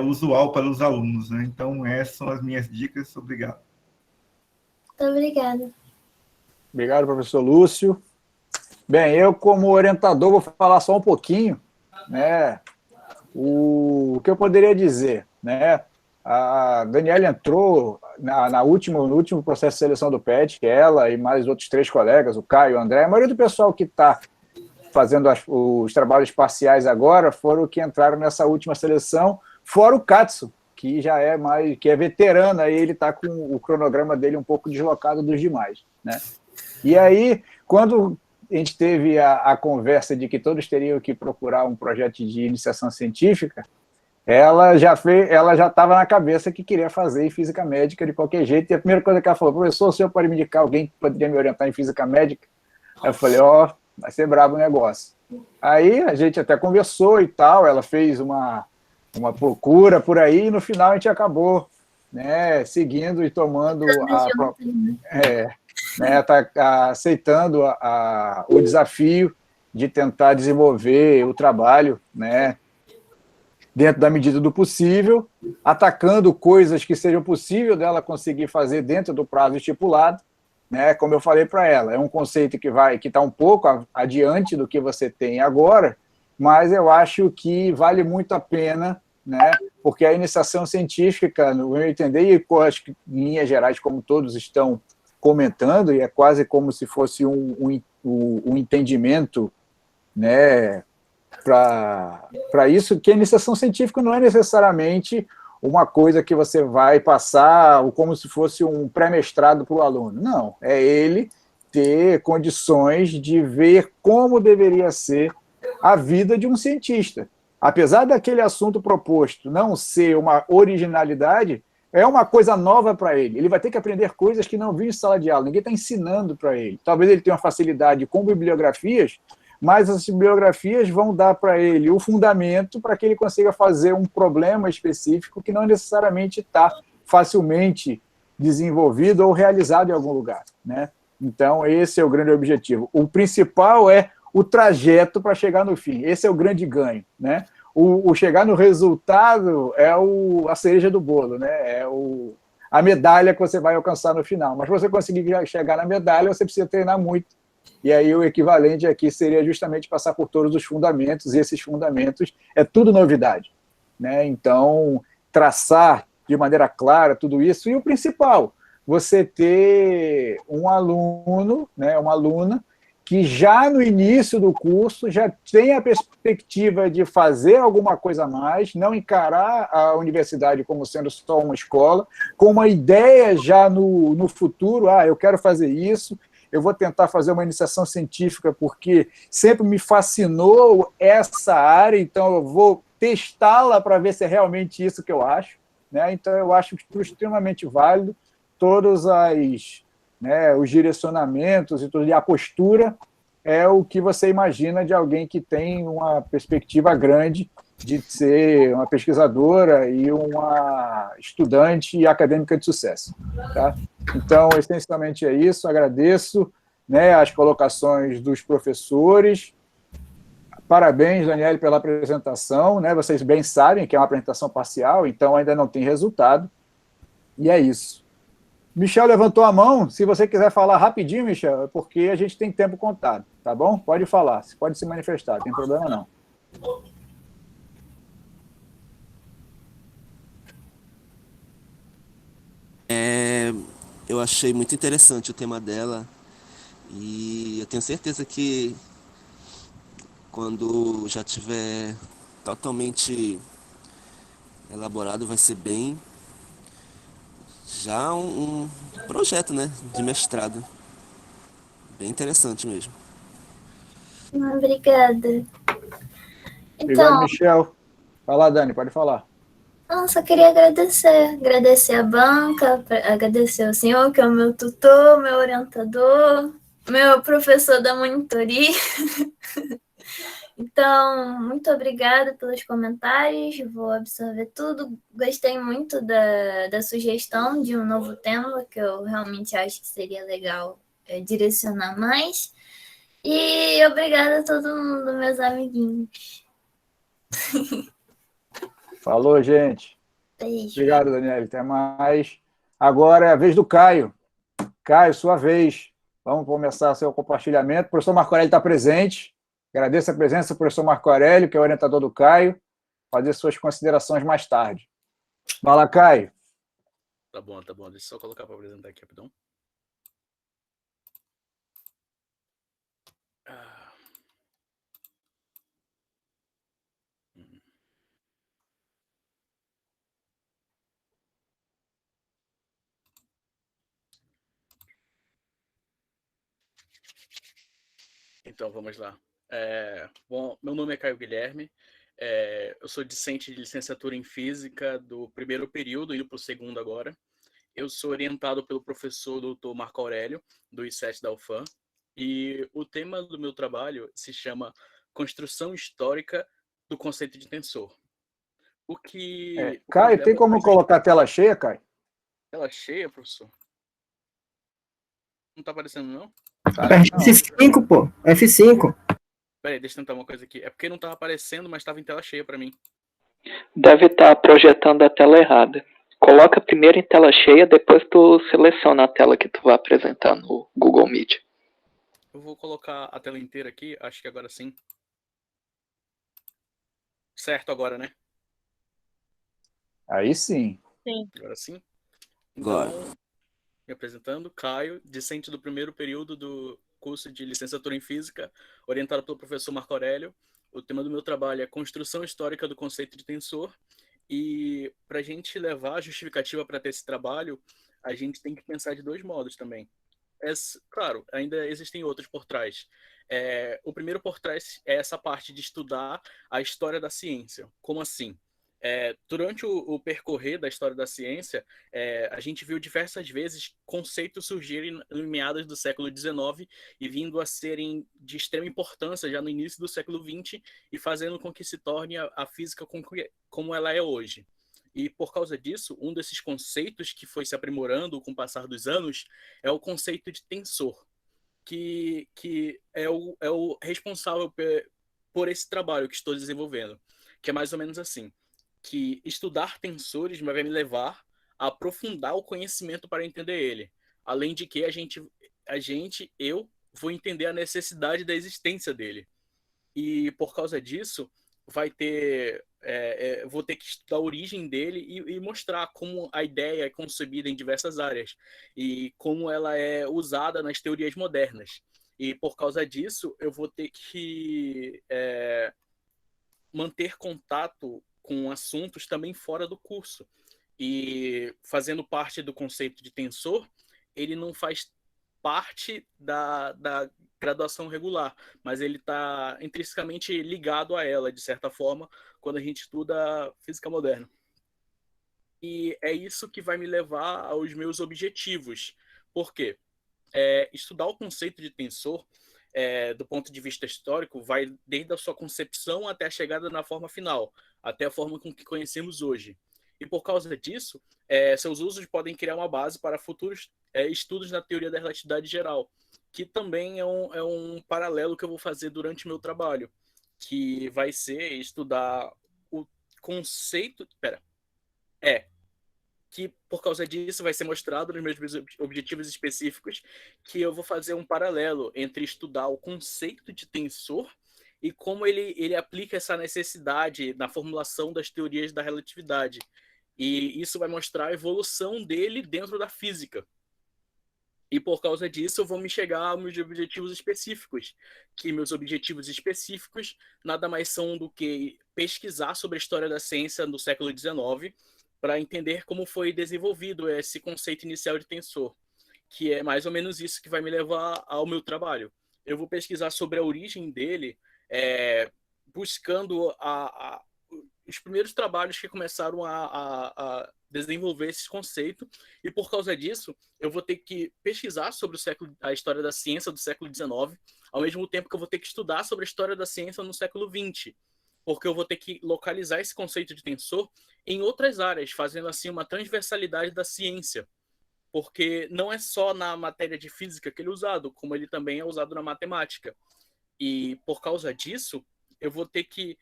usual para os alunos, né? Então, essas são as minhas dicas. Obrigado. Muito obrigada. Obrigado, professor Lúcio. Bem, eu, como orientador, vou falar só um pouquinho, né, o que eu poderia dizer, né? A Daniela entrou no último processo de seleção do PET, ela e mais outros 3 colegas, o Caio, o André, a maioria do pessoal que está fazendo os trabalhos parciais agora foram que entraram nessa última seleção, fora o Katsu, que já que é veterano, aí ele está com o cronograma dele um pouco deslocado dos demais, né? E aí, quando a gente teve a conversa de que todos teriam que procurar um projeto de iniciação científica, ela já estava na cabeça que queria fazer em física médica de qualquer jeito, e a primeira coisa que ela falou: professor, o senhor pode me indicar alguém que poderia me orientar em física médica? Aí eu falei: vai ser brabo o negócio. Aí a gente até conversou e tal, ela fez uma procura por aí, e no final a gente acabou, né, seguindo e tomando tá aceitando o desafio de tentar desenvolver o trabalho, né, dentro da medida do possível, atacando coisas que sejam possível dela conseguir fazer dentro do prazo estipulado, né? Como eu falei para ela, é um conceito que está um pouco adiante do que você tem agora, mas eu acho que vale muito a pena, né? Porque a iniciação científica, no meu entender, e eu acho que em linhas gerais, como todos estão comentando, e é quase como se fosse um entendimento, né, para isso, que a iniciação científica não é necessariamente uma coisa que você vai passar como se fosse um pré-mestrado para o aluno. Não, é ele ter condições de ver como deveria ser a vida de um cientista. Apesar daquele assunto proposto não ser uma originalidade, é uma coisa nova para ele. Ele vai ter que aprender coisas que não viu em sala de aula, ninguém está ensinando para ele. Talvez ele tenha uma facilidade com bibliografias, mas as bibliografias vão dar para ele o fundamento para que ele consiga fazer um problema específico que não necessariamente está facilmente desenvolvido ou realizado em algum lugar, né? Então, esse é o grande objetivo. O principal é o trajeto para chegar no fim. Esse é o grande ganho, né? O chegar no resultado é a cereja do bolo, né? É a medalha que você vai alcançar no final. Mas para você conseguir chegar na medalha, você precisa treinar muito. E aí o equivalente aqui seria justamente passar por todos os fundamentos, e esses fundamentos é tudo novidade, né? Então, traçar de maneira clara tudo isso, e o principal, você ter um aluno, né, uma aluna, que já no início do curso já tem a perspectiva de fazer alguma coisa a mais, não encarar a universidade como sendo só uma escola, com uma ideia já no futuro: eu quero fazer isso, eu vou tentar fazer uma iniciação científica porque sempre me fascinou essa área, então eu vou testá-la para ver se é realmente isso que eu acho, né? Então eu acho extremamente válido todos os direcionamentos e a postura é o que você imagina de alguém que tem uma perspectiva grande de ser uma pesquisadora e uma estudante e acadêmica de sucesso, tá? Então, essencialmente é isso. Agradeço, né, as colocações dos professores. Parabéns, Daniele, pela apresentação, né? Vocês bem sabem que é uma apresentação parcial, então ainda não tem resultado. E é isso. Michel levantou a mão. Se você quiser falar rapidinho, Michel, é porque a gente tem tempo contado, tá bom? Pode falar, pode se manifestar, não tem problema não. Eu achei muito interessante o tema dela e eu tenho certeza que quando já tiver totalmente elaborado vai ser bem já um projeto, né, de mestrado. Bem interessante mesmo. Obrigada. Obrigado, Michel. Vai lá, Dani, pode falar. Só queria agradecer a banca, agradecer ao senhor, que é o meu tutor, meu orientador, meu professor da monitoria. Então, muito obrigada pelos comentários, vou absorver tudo. Gostei muito da sugestão de um novo tema, que eu realmente acho que seria legal direcionar mais. E obrigada a todo mundo, meus amiguinhos. Falou, gente. Beijo. Obrigado, Daniela. Até mais. Agora é a vez do Caio. Caio, sua vez. Vamos começar seu compartilhamento. O professor Marco Aurélio está presente. Agradeço a presença do professor Marco Aurélio, que é o orientador do Caio. Fazer suas considerações mais tarde. Vai lá, Caio. Tá bom. Deixa eu só colocar para apresentar aqui rapidão. Então, vamos lá. Bom, meu nome é Caio Guilherme. Eu sou discente de licenciatura em Física do primeiro período, indo para o segundo agora. Eu sou orientado pelo professor Dr. Marco Aurélio, do I7 da UFAM. E o tema do meu trabalho se chama Construção Histórica do Conceito de Tensor. O que Caio, tem como colocar a tela cheia, Caio? Tela cheia, professor? Não tá aparecendo, não? F5, pô. F5. Peraí, deixa eu tentar uma coisa aqui. É porque não tava aparecendo, mas tava em tela cheia para mim. Deve estar projetando a tela errada. Coloca primeiro em tela cheia, depois tu seleciona a tela que tu vai apresentar no Google Meet. Eu vou colocar a tela inteira aqui, acho que agora sim. Certo agora, né? Aí sim. Sim. Agora sim. Agora. Então, me apresentando, Caio, discente do primeiro período do curso de licenciatura em Física, orientado pelo professor Marco Aurélio. O tema do meu trabalho é Construção Histórica do Conceito de Tensor. E para a gente levar a justificativa para ter esse trabalho, a gente tem que pensar de dois modos também. Claro, ainda existem outros por trás. O primeiro por trás é essa parte de estudar a história da ciência. Como assim? Durante o percorrer da história da ciência, a gente viu diversas vezes conceitos surgirem em meados do século XIX e vindo a serem de extrema importância já no início do século XX e fazendo com que se torne a física como ela é hoje. E por causa disso, um desses conceitos que foi se aprimorando com o passar dos anos é o conceito de tensor, que é o responsável por esse trabalho que estou desenvolvendo, que é mais ou menos assim, que estudar tensores vai me levar a aprofundar o conhecimento para entender ele. Além de que eu vou entender a necessidade da existência dele. E por causa disso, vou ter que estudar a origem dele e mostrar como a ideia é concebida em diversas áreas e como ela é usada nas teorias modernas. E por causa disso, eu vou ter que manter contato com assuntos também fora do curso. E fazendo parte do conceito de tensor, ele não faz parte da graduação regular, mas ele está intrinsecamente ligado a ela, de certa forma, quando a gente estuda física moderna. E é isso que vai me levar aos meus objetivos. Por quê? Estudar o conceito de tensor, do ponto de vista histórico, vai desde a sua concepção até a chegada na forma final, até a forma com que conhecemos hoje. E por causa disso, seus usos podem criar uma base para futuros estudos na teoria da relatividade geral, que também é um paralelo que eu vou fazer durante o meu trabalho, que vai ser estudar o conceito... que por causa disso vai ser mostrado nos meus objetivos específicos, que eu vou fazer um paralelo entre estudar o conceito de tensor e como ele aplica essa necessidade na formulação das teorias da relatividade. E isso vai mostrar a evolução dele dentro da física. E por causa disso eu vou me chegar aos meus objetivos específicos, que meus objetivos específicos nada mais são do que pesquisar sobre a história da ciência no século XIX, para entender como foi desenvolvido esse conceito inicial de tensor, que é mais ou menos isso que vai me levar ao meu trabalho. Eu vou pesquisar sobre a origem dele, buscando os primeiros trabalhos que começaram a desenvolver esse conceito, e por causa disso, eu vou ter que pesquisar sobre a história da ciência do século XIX, ao mesmo tempo que eu vou ter que estudar sobre a história da ciência no século XX, porque eu vou ter que localizar esse conceito de tensor em outras áreas, fazendo assim uma transversalidade da ciência, porque não é só na matéria de física que ele é usado, como ele também é usado na matemática. E por causa disso, eu vou ter que,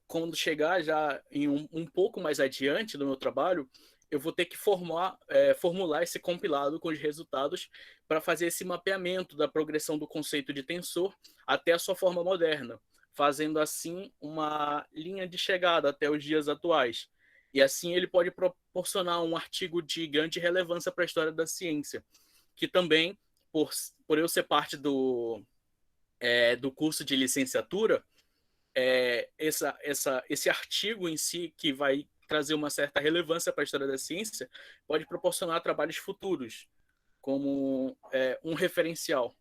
quando chegar já em um pouco mais adiante do meu trabalho, eu vou ter que formular esse compilado com os resultados para fazer esse mapeamento da progressão do conceito de tensor até a sua forma moderna, fazendo assim uma linha de chegada até os dias atuais. E assim ele pode proporcionar um artigo de grande relevância para a história da ciência, que também, por eu ser parte do curso de licenciatura, esse artigo em si, que vai trazer uma certa relevância para a história da ciência, pode proporcionar trabalhos futuros, como um referencial.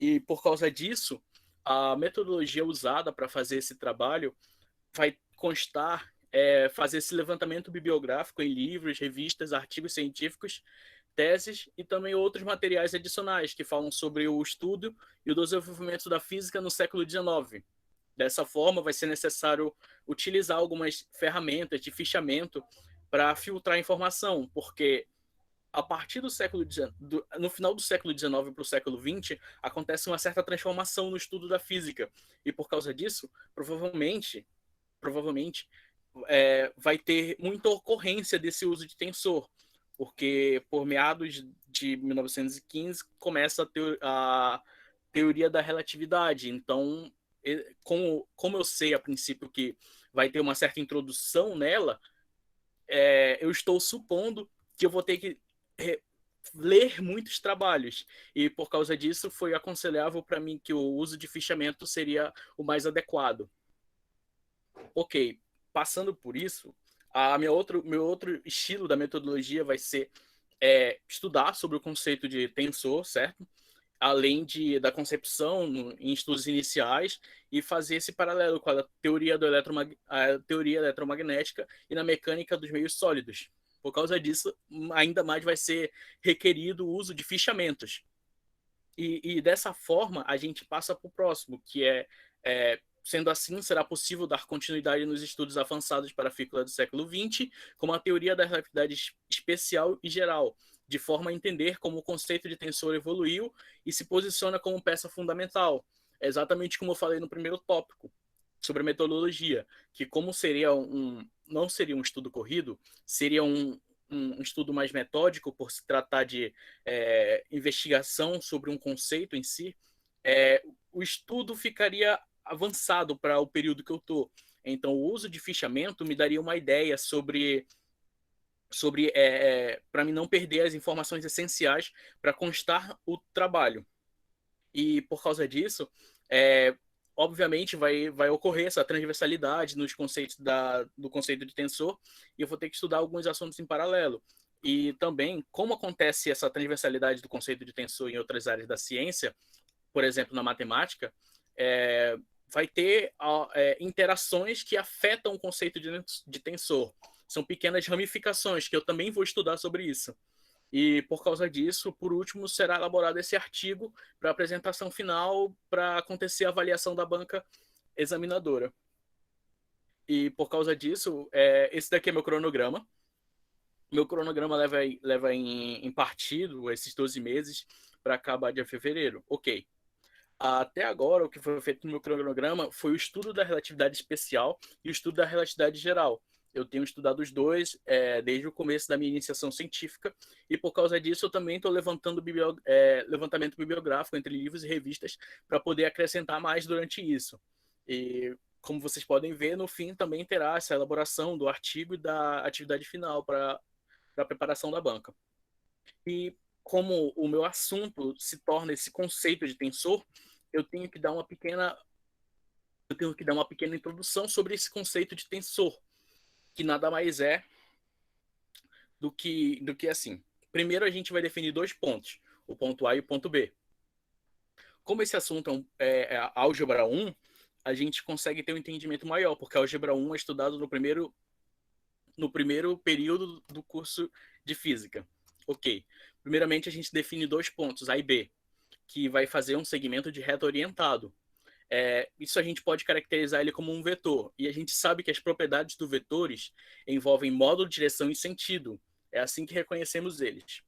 E por causa disso, a metodologia usada para fazer esse trabalho vai constar fazer esse levantamento bibliográfico em livros, revistas, artigos científicos, teses e também outros materiais adicionais que falam sobre o estudo e o desenvolvimento da física no século XIX. Dessa forma, vai ser necessário utilizar algumas ferramentas de fichamento para filtrar informação, porque a partir do século no final do século XIX para o século XX, acontece uma certa transformação no estudo da física. E por causa disso, provavelmente vai ter muita ocorrência desse uso de tensor, porque por meados de 1915 começa a teoria da relatividade. Então, como eu sei a princípio que vai ter uma certa introdução nela, eu estou supondo que eu vou ter que ler muitos trabalhos, e por causa disso foi aconselhável para mim que o uso de fichamento seria o mais adequado. Ok, passando por isso, meu outro estilo da metodologia vai ser estudar sobre o conceito de tensor, certo? Além da concepção em estudos iniciais, e fazer esse paralelo com a teoria eletromagnética e na mecânica dos meios sólidos. Por causa disso, ainda mais vai ser requerido o uso de fichamentos. E dessa forma, a gente passa para o próximo, que sendo assim, será possível dar continuidade nos estudos avançados para a física do século XX, como a teoria da relatividade especial e geral, de forma a entender como o conceito de tensor evoluiu e se posiciona como peça fundamental. Exatamente como eu falei no primeiro tópico, sobre a metodologia, que como não seria um estudo corrido, seria um estudo mais metódico, por se tratar de investigação sobre um conceito em si, o estudo ficaria avançado para o período que eu estou. Então, o uso de fichamento me daria uma ideia sobre para mim não perder as informações essenciais para constar o trabalho. E por causa disso, obviamente vai ocorrer essa transversalidade nos conceitos do conceito de tensor, e eu vou ter que estudar alguns assuntos em paralelo. E também, como acontece essa transversalidade do conceito de tensor em outras áreas da ciência, por exemplo, na matemática, vai ter interações que afetam o conceito de tensor. São pequenas ramificações que eu também vou estudar sobre isso. E por causa disso, por último, será elaborado esse artigo para apresentação final, para acontecer a avaliação da banca examinadora. E por causa disso, esse daqui é meu cronograma. Meu cronograma leva em partido esses 12 meses para acabar de fevereiro. Ok. Até agora, o que foi feito no meu cronograma foi o estudo da relatividade especial e o estudo da relatividade geral. Eu tenho estudado os dois desde o começo da minha iniciação científica, e por causa disso eu também estou levantando levantamento bibliográfico entre livros e revistas para poder acrescentar mais durante isso. E como vocês podem ver, no fim também terá essa elaboração do artigo e da atividade final para a preparação da banca. E como o meu assunto se torna esse conceito de tensor, eu tenho que dar uma pequena introdução sobre esse conceito de tensor, que nada mais é do que assim. Primeiro a gente vai definir dois pontos, o ponto A e o ponto B. Como esse assunto é álgebra 1, a gente consegue ter um entendimento maior, porque a álgebra 1 é estudado no primeiro no primeiro período do curso de física. Ok. Primeiramente, a gente define 2 pontos, A e B, que vai fazer um segmento de reta orientado. Isso a gente pode caracterizar ele como um vetor. E a gente sabe que as propriedades dos vetores envolvem módulo, direção e sentido. É assim que reconhecemos eles.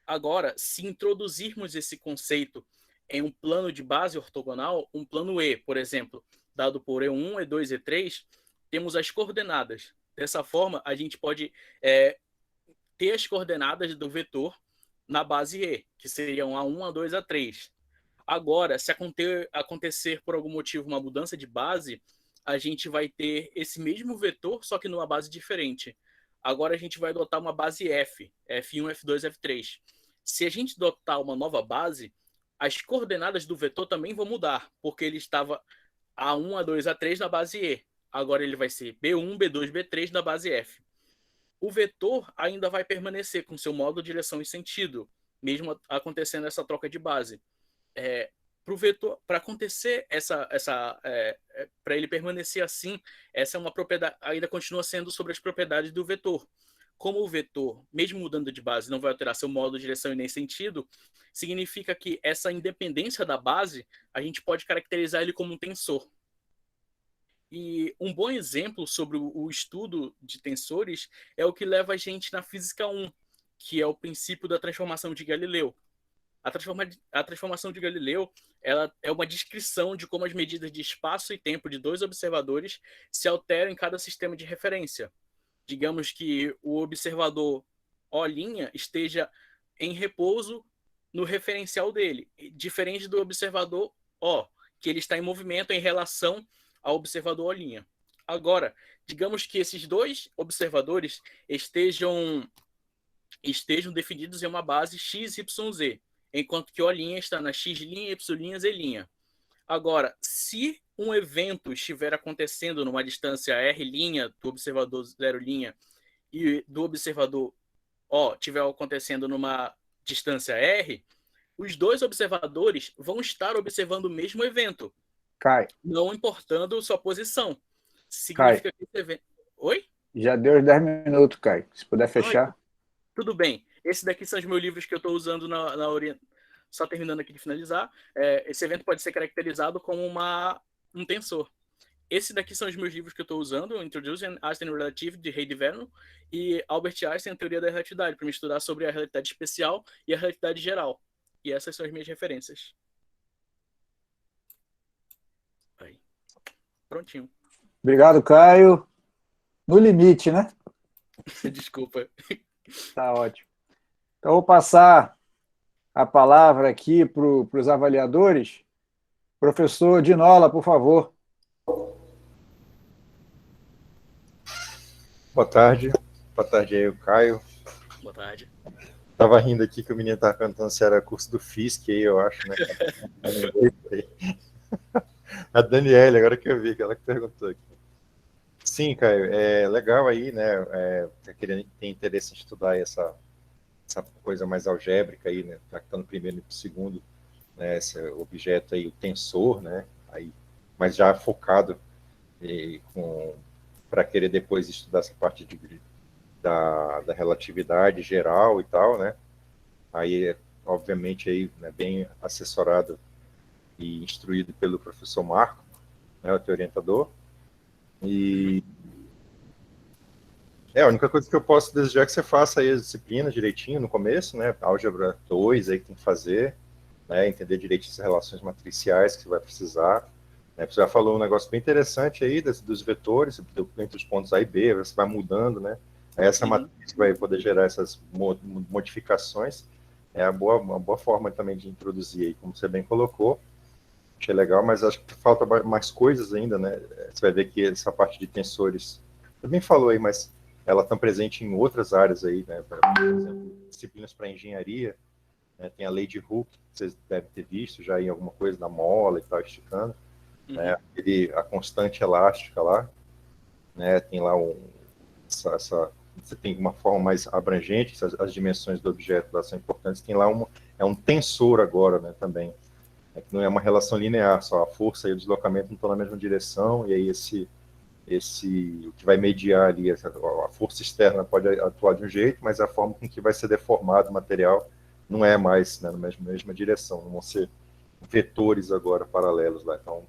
Agora, se introduzirmos esse conceito em um plano de base ortogonal, um plano E, por exemplo, dado por E1, E2, E3, temos as coordenadas. Dessa forma, a gente pode ter as coordenadas do vetor na base E, que seriam A1, A2, A3. Agora, se acontecer por algum motivo uma mudança de base, a gente vai ter esse mesmo vetor, só que numa base diferente. Agora a gente vai adotar uma base F, F1, F2, F3. Se a gente adotar uma nova base, as coordenadas do vetor também vão mudar, porque ele estava A1, A2, A3 na base E. Agora ele vai ser B1, B2, B3 na base F. O vetor ainda vai permanecer com seu módulo, direção e sentido, mesmo acontecendo essa troca de base. Para o vetor, para acontecer para ele permanecer assim, essa é uma propriedade, ainda continua sendo sobre as propriedades do vetor. Como o vetor, mesmo mudando de base, não vai alterar seu módulo, direção e nem sentido, significa que essa independência da base, a gente pode caracterizar ele como um tensor. E um bom exemplo sobre o estudo de tensores é o que leva a gente na Física 1, que é o princípio da transformação de Galileu. A transformação de Galileu, ela é uma descrição de como as medidas de espaço e tempo de 2 observadores se alteram em cada sistema de referência. Digamos que o observador O' esteja em repouso no referencial dele, diferente do observador O, que ele está em movimento em relação ao observador O'. Agora, digamos que esses 2 observadores estejam definidos em uma base x, y, z, enquanto que O' está na x', y', z'. Agora, se um evento estiver acontecendo numa distância r' do observador 0' e do observador O estiver acontecendo numa distância r, os 2 observadores vão estar observando o mesmo evento, não importando sua posição. Significa que esse evento... Oi? Já deu os 10 minutos, Caio. Se puder fechar. Tudo bem. Esses daqui são os meus livros que eu estou usando na orientação. Só terminando aqui de finalizar, esse evento pode ser caracterizado como um tensor. Esses daqui são os meus livros que eu estou usando, Introducing Einstein Relativity, de Ray Vernon, e Albert Einstein, Teoria da Relatividade, para me estudar sobre a relatividade especial e a relatividade geral. E essas são as minhas referências. Aí. Prontinho. Obrigado, Caio. No limite, né? Desculpa. Tá ótimo. Então, vou passar a palavra aqui para os avaliadores. Professor Dinola, por favor. Boa tarde. Boa tarde aí, o Caio. Boa tarde. Tava rindo aqui que o menino tava perguntando se era curso do FISC aí, eu acho, né? A Daniele, agora que eu vi, aquela que perguntou aqui. Sim, Caio, é legal aí, né? Tem interesse em estudar essa coisa mais algébrica aí, né? Já que está no primeiro e no segundo, né? Esse objeto aí, o tensor, né? Aí, mas já focado para querer depois estudar essa parte da relatividade geral e tal, né? Aí, obviamente, aí, né, bem assessorado e instruído pelo professor Marco, né, o teu orientador. E a única coisa que eu posso desejar é que você faça aí as disciplinas direitinho no começo, né? Álgebra 2 aí que tem que fazer, né? Entender direitinho as relações matriciais que você vai precisar. Né? Você já falou um negócio bem interessante aí dos vetores, entre os pontos A e B, você vai mudando, né? Aí essa matriz vai poder gerar essas modificações. É uma boa forma também de introduzir aí, como você bem colocou. Achei legal, mas acho que falta mais coisas ainda, né? Você vai ver que essa parte de tensores, também falou aí, mas ela está presente em outras áreas aí, né? Por exemplo, disciplinas para engenharia, né? Tem a lei de Hooke, que vocês devem ter visto já em alguma coisa, na mola e tal, esticando, né? A constante elástica lá, né? Tem lá você tem uma forma mais abrangente, as dimensões do objeto lá são importantes, tem lá um tensor agora, né, também, que não é uma relação linear, só a força e o deslocamento não estão na mesma direção, e aí esse o que vai mediar ali, a força externa pode atuar de um jeito, mas a forma com que vai ser deformado o material não é mais, né, na mesma direção, não vão ser vetores agora paralelos lá. Então,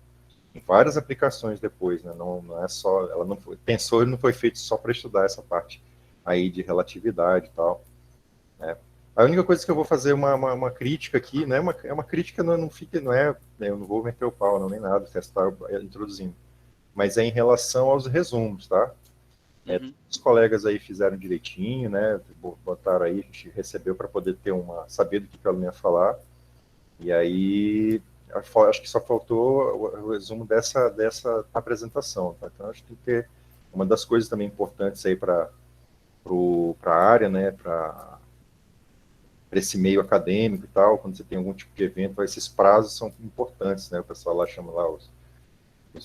em várias aplicações depois, né, não é só, ela não foi, Tensor não foi feito só para estudar essa parte aí de relatividade e tal, né. A única coisa que eu vou fazer uma crítica aqui, né, é uma crítica, não fica, não é, eu não vou meter o pau, não, nem nada, testar introduzindo, mas é em relação aos resumos, tá? Os colegas aí fizeram direitinho, né? Botaram aí, a gente recebeu para poder ter saber do que o aluno ia falar. E aí, acho que só faltou o resumo dessa apresentação, tá? Então, acho que tem que ter uma das coisas também importantes aí para a área, né? Para esse meio acadêmico e tal, quando você tem algum tipo de evento, esses prazos são importantes, né? O pessoal lá chama lá os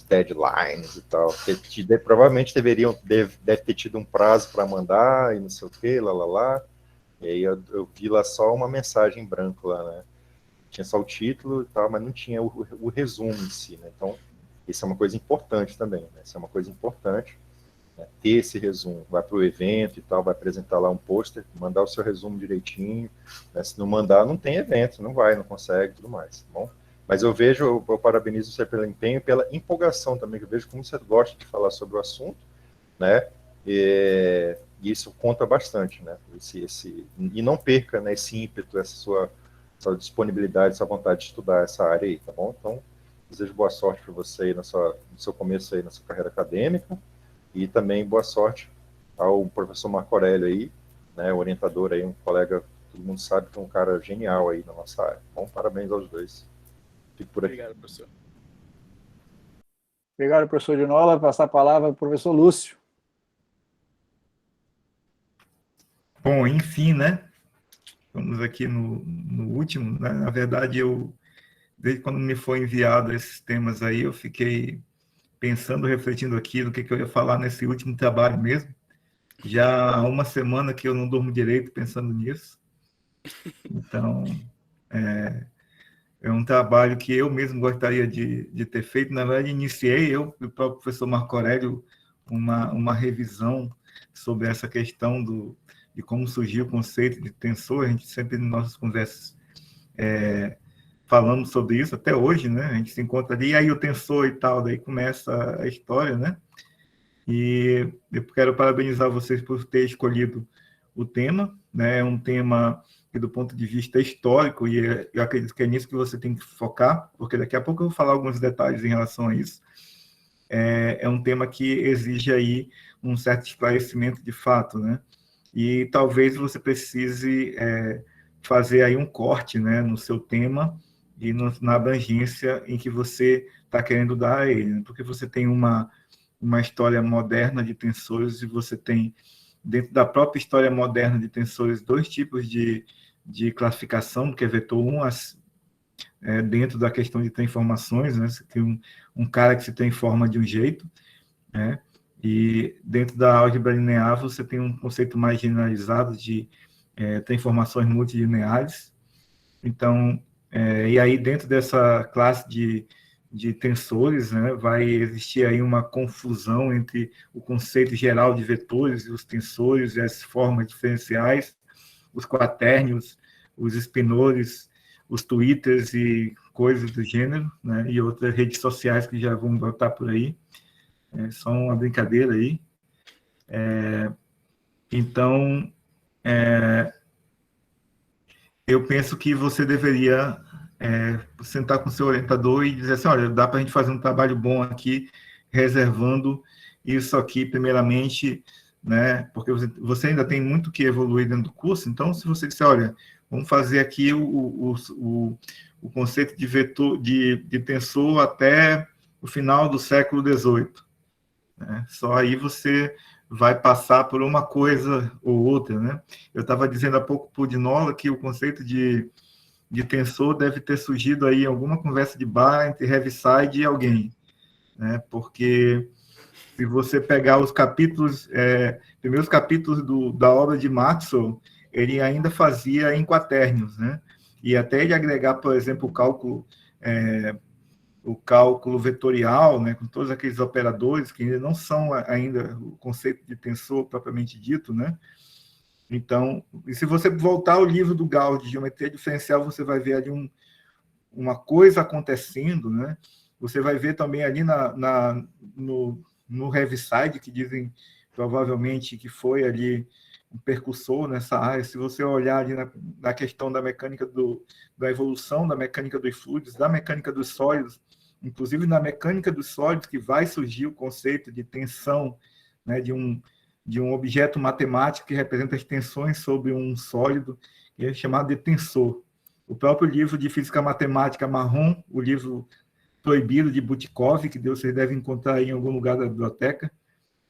deadlines e tal, provavelmente deve ter tido um prazo para mandar e não sei o que, lá, e aí eu vi lá só uma mensagem em branco lá, né, tinha só o título e tal, mas não tinha o resumo em si, né, então isso é uma coisa importante também, né, isso é uma coisa importante, né, ter esse resumo, vai para o evento e tal, vai apresentar lá um pôster, mandar o seu resumo direitinho, né, se não mandar, não tem evento, não consegue, tudo mais, tá bom? Mas eu parabenizo você pelo empenho e pela empolgação também, que eu vejo como você gosta de falar sobre o assunto, né, e isso conta bastante, né, e não perca, né, esse ímpeto, essa sua disponibilidade, essa vontade de estudar essa área aí, tá bom? Então, desejo boa sorte para você aí no seu começo aí, na sua carreira acadêmica, e também boa sorte ao professor Marco Aurélio aí, né, orientador aí, um colega, todo mundo sabe que é um cara genial aí na nossa área. Bom, parabéns aos dois. Fico por aqui. Obrigado, professor. Obrigado, professor Dinola. Passar a palavra para o professor Lúcio. Bom, enfim, né? Vamos aqui no último, né? Na verdade, desde quando me foi enviado esses temas aí, eu fiquei pensando, refletindo aqui no que eu ia falar nesse último trabalho mesmo. Já há uma semana que eu não durmo direito pensando nisso. Então, é um trabalho que eu mesmo gostaria de ter feito. Na verdade, iniciei eu e o próprio professor Marco Aurélio uma revisão sobre essa questão de como surgiu o conceito de tensor. A gente sempre, nas nossas conversas, falamos sobre isso, até hoje, né? A gente se encontra ali, e aí o tensor e tal, daí começa a história, né? E eu quero parabenizar vocês por ter escolhido o tema, né? É um tema que, do ponto de vista histórico, e eu acredito que é nisso que você tem que focar, porque daqui a pouco eu vou falar alguns detalhes em relação a isso. É um tema que exige aí um certo esclarecimento de fato, né? E talvez você precise fazer aí um corte, né, no seu tema e na abrangência em que você está querendo dar a ele, né? Porque você tem uma história moderna de tensores e você tem, dentro da própria história moderna de tensores, dois tipos de classificação, que é vetor 1, dentro da questão de transformações, né? Você tem um cara que se transforma de um jeito, né? E dentro da álgebra linear você tem um conceito mais generalizado de transformações multilineares. Então, e aí dentro dessa classe de tensores, né, vai existir aí uma confusão entre o conceito geral de vetores e os tensores e as formas diferenciais, os quaternions, os spinores, os twitters e coisas do gênero, né, e outras redes sociais que já vão botar por aí. Só uma brincadeira aí. Então, eu penso que você deveria sentar com o seu orientador e dizer assim, olha, dá para a gente fazer um trabalho bom aqui, reservando isso aqui, primeiramente, né, porque você ainda tem muito que evoluir dentro do curso, então, se você disser, olha, vamos fazer aqui o conceito de vetor, de tensor até o final do século XVIII, né? Só aí você vai passar por uma coisa ou outra, né? Eu estava dizendo há pouco para o Dinola que o conceito de tensor deve ter surgido aí em alguma conversa de bar entre Heaviside e alguém, né? Porque se você pegar os capítulos, primeiros capítulos da obra de Maxwell, ele ainda fazia em quaternions, né? E até ele agregar, por exemplo, o cálculo o cálculo vetorial, né, com todos aqueles operadores que ainda não são ainda o conceito de tensor propriamente dito, né? Então, e se você voltar ao livro do Gauss de geometria diferencial, você vai ver ali uma coisa acontecendo, né? Você vai ver também ali no Heaviside, que dizem provavelmente que foi ali um percussor nessa área. Se você olhar ali na questão da mecânica da evolução da mecânica dos fluidos, da mecânica dos sólidos, inclusive na mecânica dos sólidos, que vai surgir o conceito de tensão, né, de um objeto matemático que representa as tensões sobre um sólido, que é chamado de tensor. O próprio livro de Física Matemática Marrom, o livro proibido de Butkov, que vocês devem encontrar aí em algum lugar da biblioteca,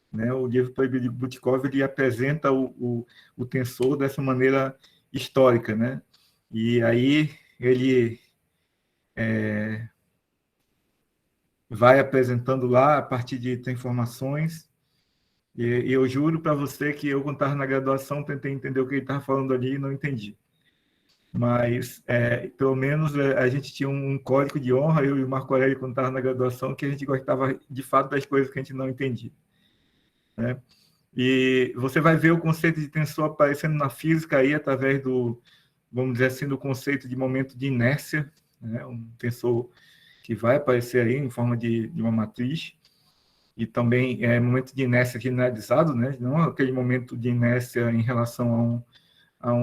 né? O livro proibido de Butkov, ele apresenta o tensor dessa maneira histórica, né? E aí ele vai apresentando lá a partir de informações. E eu juro para você que eu, quando estava na graduação, tentei entender o que ele estava falando ali e não entendi. Mas, pelo menos, a gente tinha um código de honra, eu e o Marco Aurélio, quando estava na graduação, que a gente gostava, de fato, das coisas que a gente não entendia, né? E você vai ver o conceito de tensor aparecendo na física aí, através vamos dizer assim, do conceito de momento de inércia, né? Um tensor que vai aparecer aí em forma de uma matriz, e também momento de inércia generalizado, né? Não aquele momento de inércia em relação a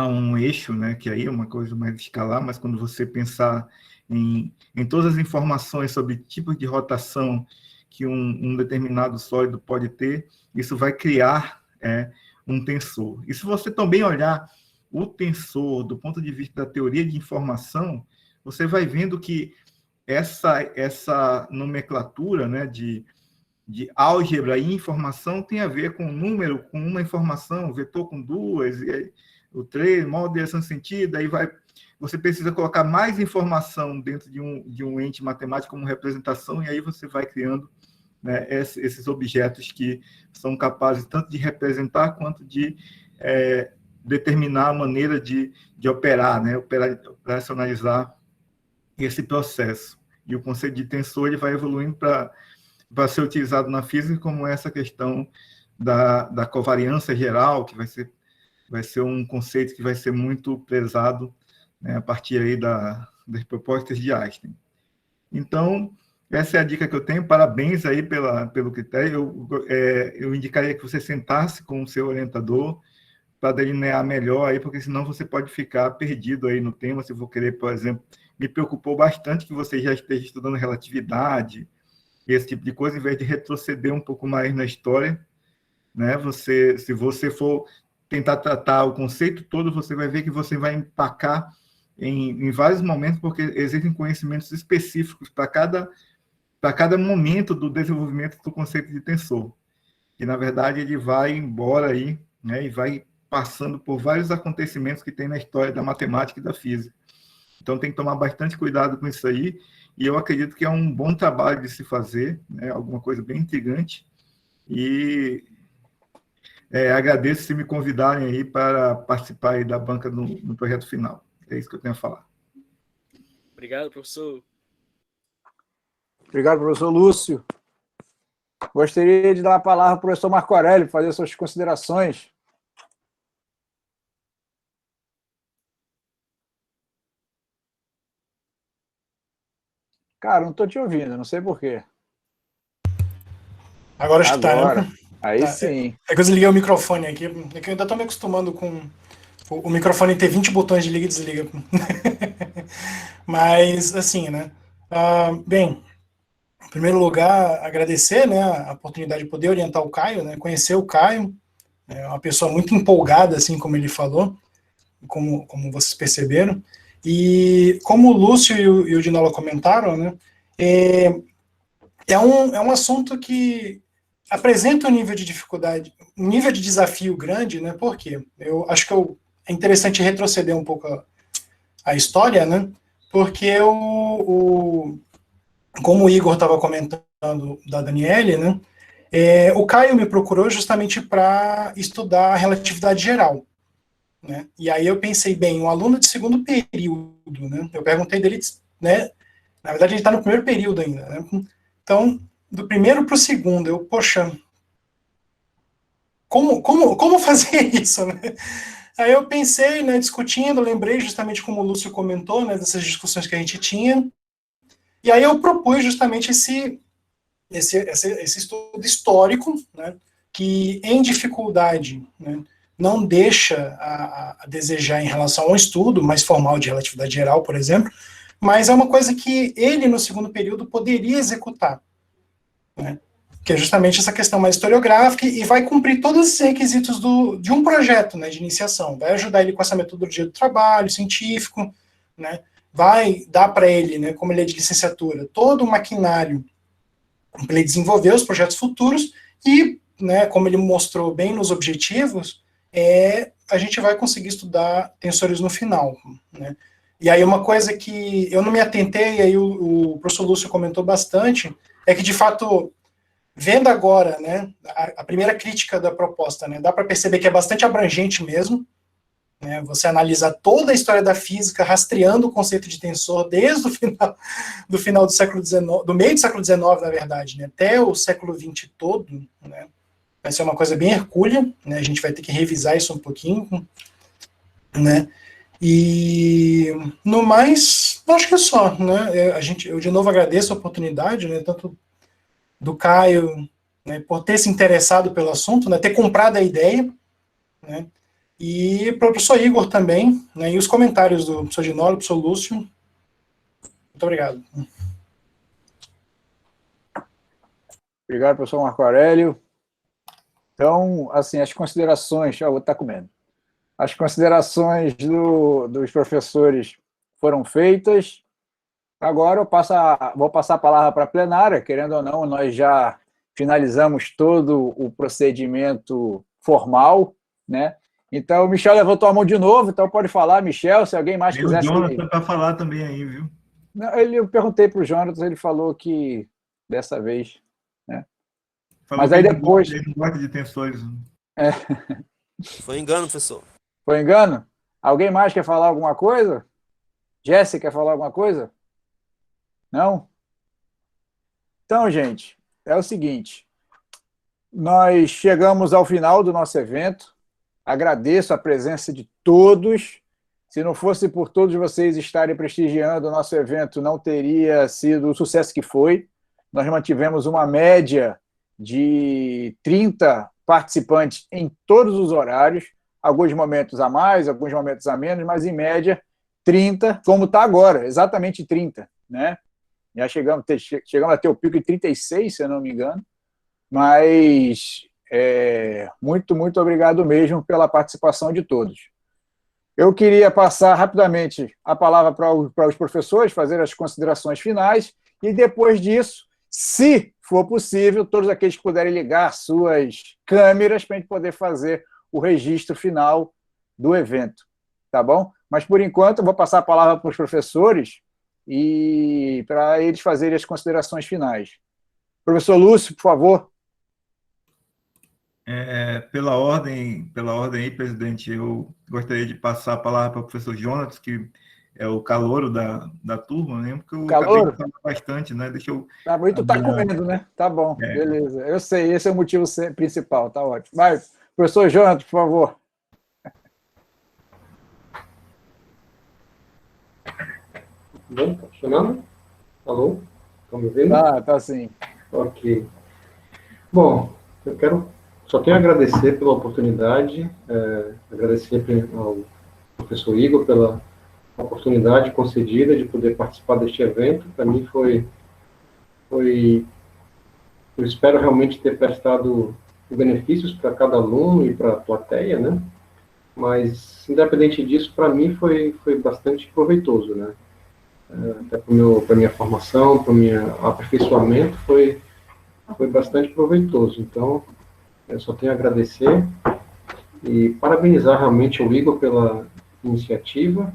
um eixo, né, que aí é uma coisa mais escalar, mas quando você pensar em todas as informações sobre tipos de rotação que um determinado sólido pode ter, isso vai criar um tensor. E se você também olhar o tensor do ponto de vista da teoria de informação, você vai vendo que essa nomenclatura, né, de álgebra e informação tem a ver com número, com uma informação, vetor com duas, e o 3, modo de direção de sentido, aí você precisa colocar mais informação dentro de um ente matemático como representação, e aí você vai criando, né, esses objetos que são capazes tanto de representar quanto de determinar a maneira de operar, né, operacionalizar esse processo. E o conceito de tensor ele vai evoluindo para ser utilizado na física como essa questão da covariância geral, que vai ser um conceito que vai ser muito prezado, né, a partir aí das propostas de Einstein. Então, essa é a dica que eu tenho. Parabéns aí pelo critério. Eu indicaria que você sentasse com o seu orientador para delinear melhor aí, porque senão você pode ficar perdido aí no tema. Se for querer, por exemplo, me preocupou bastante que você já esteja estudando relatividade, esse tipo de coisa, em vez de retroceder um pouco mais na história, né? Se você for tentar tratar o conceito todo, você vai ver que você vai empacar em vários momentos, porque existem conhecimentos específicos para cada momento do desenvolvimento do conceito de tensor. E, na verdade, ele vai embora aí, né, e vai passando por vários acontecimentos que tem na história da matemática e da física. Então, tem que tomar bastante cuidado com isso aí, e eu acredito que é um bom trabalho de se fazer, né, alguma coisa bem intrigante, e agradeço se me convidarem aí para participar aí da banca no projeto final. É isso que eu tenho a falar. Obrigado, professor. Obrigado, professor Lúcio. Gostaria de dar a palavra ao professor Marco Aurélio, fazer suas considerações. Cara, não estou te ouvindo, não sei por quê. Agora acho que tá, né? Aí tá. sim. É que eu desliguei o microfone aqui, é que eu ainda estou me acostumando com o microfone ter 20 botões de liga e desliga. Mas, assim, né? Bem, em primeiro lugar, agradecer, né, a oportunidade de poder orientar o Caio, né, conhecer o Caio, é uma pessoa muito empolgada, assim como ele falou, como vocês perceberam. E como o Lúcio e o Dinola comentaram, né, é um assunto que apresenta um nível de dificuldade, um nível de desafio grande, né? Porque eu acho que é interessante retroceder um pouco a história, né? Porque como o Igor estava comentando da Daniele, né? O Caio me procurou justamente para estudar a relatividade geral, né? E aí eu pensei, bem, um aluno de segundo período, né? Eu perguntei dele, né? Na verdade, a gente está no primeiro período ainda, né? Então, do primeiro para o segundo, poxa, como fazer isso, né? Aí eu pensei, né, discutindo, lembrei justamente como o Lúcio comentou, né, dessas discussões que a gente tinha, e aí eu propus justamente esse estudo histórico, né, que em dificuldade, né, não deixa a desejar em relação ao estudo mais formal de relatividade geral, por exemplo, mas é uma coisa que ele, no segundo período, poderia executar, né, que é justamente essa questão mais historiográfica, e vai cumprir todos esses requisitos de um projeto, né, de iniciação. Vai ajudar ele com essa metodologia do trabalho científico, né, vai dar para ele, né, como ele é de licenciatura, todo o maquinário para ele desenvolver os projetos futuros, e, né, como ele mostrou bem nos objetivos, a gente vai conseguir estudar tensores no final, né. E aí uma coisa que eu não me atentei, e aí o professor Lúcio comentou bastante, é que, de fato, vendo agora, né, a primeira crítica da proposta, né, dá para perceber que é bastante abrangente mesmo, né, você analisa toda a história da física, rastreando o conceito de tensor desde o final do século XIX, do meio do século XIX, na verdade, né, até o século XX todo, né, vai ser uma coisa bem hercúlea, né, a gente vai ter que revisar isso um pouquinho, né, e no mais, acho que é só, né, eu de novo agradeço a oportunidade, né, tanto do Caio, né, por ter se interessado pelo assunto, né, ter comprado a ideia, né, e para o professor Igor também, né, e os comentários do professor Ginório, do professor Lúcio. Muito obrigado. Obrigado, professor Marco Aurélio. Então, assim, as considerações... vou estar comendo. As considerações dos professores foram feitas. Agora eu vou passar a palavra para a plenária, querendo ou não, nós já finalizamos todo o procedimento formal, né? Então, o Michel levantou a mão de novo, então pode falar, Michel, se alguém mais quiser... O Jonathan para falar também aí, viu? Não, eu perguntei para o Jonathan, ele falou que dessa vez, né? Falou. Mas aí depois... Ele não gosta de tensores. Foi engano, professor. Foi engano? Alguém mais quer falar alguma coisa? Jéssica quer falar alguma coisa? Não? Então, gente, é o seguinte, nós chegamos ao final do nosso evento, agradeço a presença de todos, se não fosse por todos vocês estarem prestigiando o nosso evento, não teria sido o sucesso que foi, nós mantivemos uma média de 30 participantes em todos os horários, alguns momentos a mais, alguns momentos a menos, mas em média 30, como está agora, exatamente 30, né? Já chegamos a ter o pico de 36, se eu não me engano, mas muito, muito obrigado mesmo pela participação de todos. Eu queria passar rapidamente a palavra para os professores, fazer as considerações finais, e depois disso, se for possível, todos aqueles que puderem ligar suas câmeras para a gente poder fazer o registro final do evento, tá bom? Mas, por enquanto, eu vou passar a palavra para os professores, e para eles fazerem as considerações finais. Professor Lúcio, por favor. Pela ordem aí, presidente, eu gostaria de passar a palavra para o professor Jonas, que é o calouro da turma, né? Porque eu acabei de falar bastante, né? Deixa eu... Tá bom, tu tá comendo, né? Tá bom, beleza. Eu sei, esse é o motivo principal, tá ótimo. Vai, professor Jonas, por favor. Bom, tá funcionando? Alô? Estão me ouvindo? Tá sim. Ok. Bom, só tenho a agradecer pela oportunidade, agradecer ao professor Igor pela oportunidade concedida de poder participar deste evento. Para mim eu espero realmente ter prestado benefícios para cada aluno e para a plateia, né? Mas, independente disso, para mim foi bastante proveitoso, né? Até para minha formação, para o meu aperfeiçoamento, foi bastante proveitoso. Então, eu só tenho a agradecer e parabenizar realmente o Igor pela iniciativa.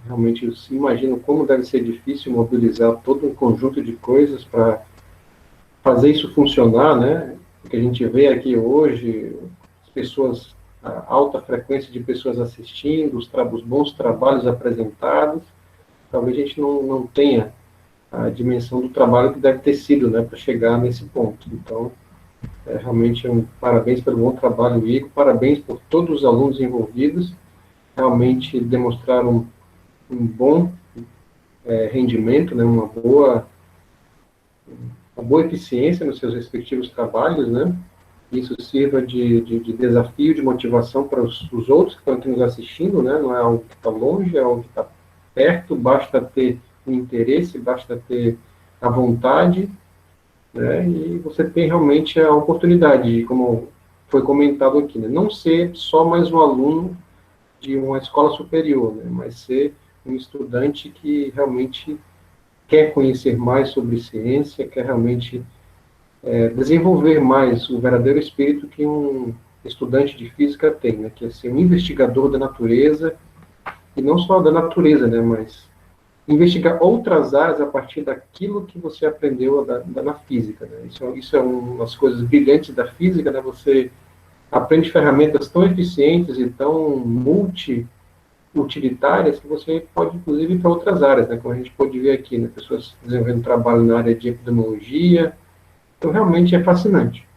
Realmente, eu imagino como deve ser difícil mobilizar todo um conjunto de coisas para fazer isso funcionar, né? O que a gente vê aqui hoje, as pessoas, a alta frequência de pessoas assistindo, os bons trabalhos apresentados. Talvez a gente não tenha a dimensão do trabalho que deve ter sido, né, para chegar nesse ponto. Então, realmente parabéns pelo bom trabalho, Igor, parabéns por todos os alunos envolvidos, realmente demonstraram um bom rendimento, né, uma boa eficiência nos seus respectivos trabalhos, né? Isso sirva de desafio, de motivação para os outros que estão aqui nos assistindo, né? Não é algo que está longe, é algo que está perto, basta ter o interesse, basta ter a vontade, né? E você tem realmente a oportunidade, como foi comentado aqui, né? Não ser só mais um aluno de uma escola superior, né? Mas ser um estudante que realmente quer conhecer mais sobre ciência, quer realmente desenvolver mais o verdadeiro espírito que um estudante de física tem, né, que é ser um investigador da natureza, e não só da natureza, né, mas investigar outras áreas a partir daquilo que você aprendeu na física. Né. Isso é uma das coisas brilhantes da física, né, você aprende ferramentas tão eficientes e tão utilitárias que você pode, inclusive, ir para outras áreas, né, como a gente pode ver aqui, né, pessoas desenvolvendo trabalho na área de epidemiologia. Então, realmente é fascinante.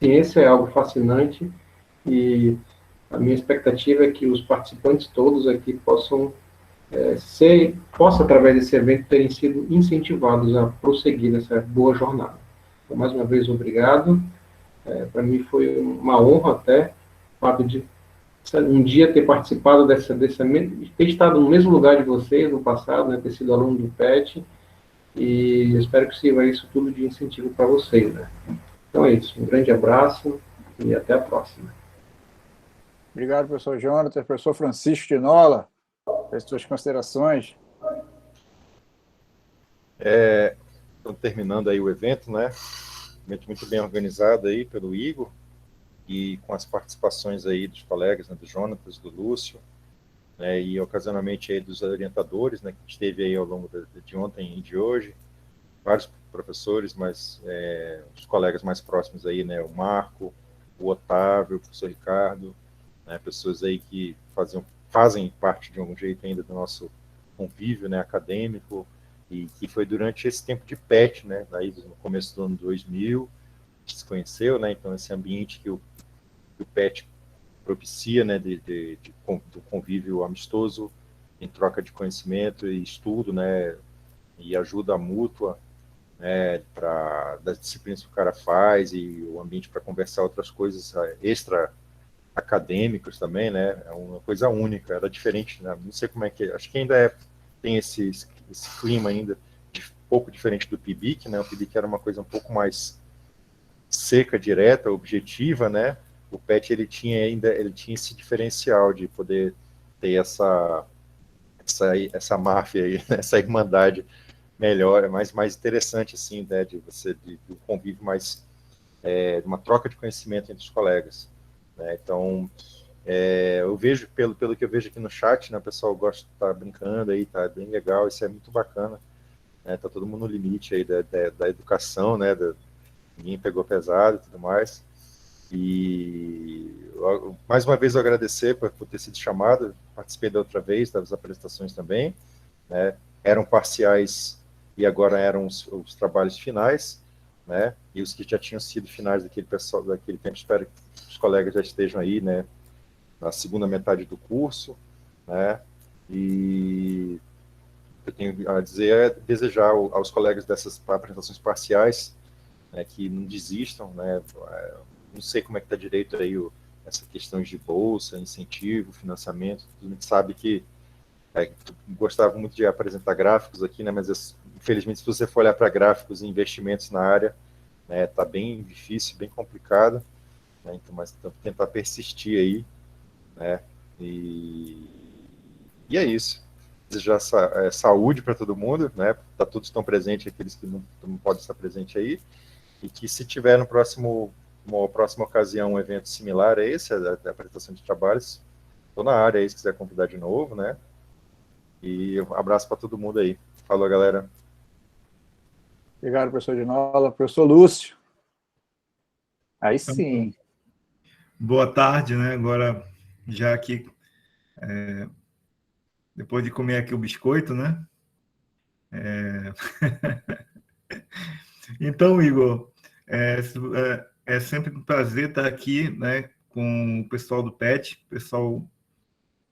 Ciência é algo fascinante e a minha expectativa é que os participantes todos aqui possam, através desse evento, terem sido incentivados a prosseguir nessa boa jornada. Então, mais uma vez, obrigado. Para mim foi uma honra até o fato de um dia ter participado ter estado no mesmo lugar de vocês no passado, né, ter sido aluno do PET, e eu espero que sirva isso tudo de incentivo para vocês, né. Então é isso, um grande abraço e até a próxima. Obrigado, professor Jonathan. Professor Francisco de Nola, as suas considerações. Estamos terminando aí o evento, né? Evento muito bem organizado aí pelo Igor, e com as participações aí dos colegas, né, do Jonathan, do Lúcio, né, e ocasionalmente aí dos orientadores, né, que a gente teve aí ao longo de ontem e de hoje, vários professores, mas os colegas mais próximos aí, né, o Marco, o Otávio, o professor Ricardo, né, pessoas aí que fazem parte de algum jeito ainda do nosso convívio, né, acadêmico, e que foi durante esse tempo de PET, né, aí no começo do ano 2000, a gente se conheceu, né, então esse ambiente que o PET propicia, né, do convívio amistoso, em troca de conhecimento e estudo, né, e ajuda mútua, né, das disciplinas que o cara faz, e o ambiente para conversar outras coisas extra acadêmicos também, né, é uma coisa única, era diferente, né, não sei como é que, acho que ainda tem esse clima ainda, pouco diferente do PIBIC, né, o PIBIC era uma coisa um pouco mais seca, direta, objetiva, né, o PET ele tinha esse diferencial de poder ter essa máfia aí, essa irmandade melhor, mais interessante, assim, né, de um convívio mais, de uma troca de conhecimento entre os colegas, né? Então, eu vejo, pelo que eu vejo aqui no chat, né, o pessoal gosta de estar brincando aí, tá bem legal, isso é muito bacana, né, tá todo mundo no limite aí da educação, né, ninguém pegou pesado e tudo mais, e mais uma vez eu agradecer por ter sido chamado, participei da outra vez das apresentações também, né, eram parciais e agora eram os trabalhos finais, né, e os que já tinham sido finais daquele tempo, espero que os colegas já estejam aí, né, na segunda metade do curso, né, e eu tenho a dizer, desejar aos colegas dessas apresentações parciais, né, que não desistam, né, não sei como é que está direito aí essa questão de bolsa, incentivo, financiamento, a gente sabe que gostava muito de apresentar gráficos aqui, né, mas infelizmente se você for olhar para gráficos e investimentos na área, né, tá bem difícil, bem complicado, né, então, mas tentar persistir aí, né, e é isso. Desejar saúde para todo mundo, né, tá todos estão presentes, aqueles que não podem estar presentes aí, e que se tiver uma próxima ocasião um evento similar a esse, a apresentação de trabalhos, estou na área aí, se quiser convidar de novo, né, e um abraço para todo mundo aí. Falou, galera. Obrigado, professor de Nola. Professor Lúcio. Aí sim. Boa tarde, né? Agora, já aqui, depois de comer aqui o biscoito, né? Então, Igor, é sempre um prazer estar aqui, né, com o pessoal do PET, pessoal,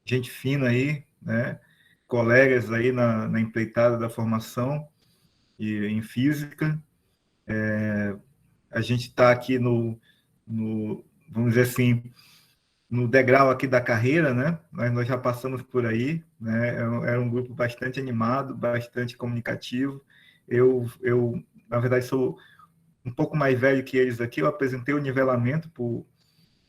gente fina aí, né, colegas aí na empreitada da formação e em física. A gente está aqui vamos dizer assim, no degrau aqui da carreira, né? Nós já passamos por aí, né? Era um grupo bastante animado, bastante comunicativo. Eu, na verdade, sou um pouco mais velho que eles aqui. Eu apresentei o nivelamento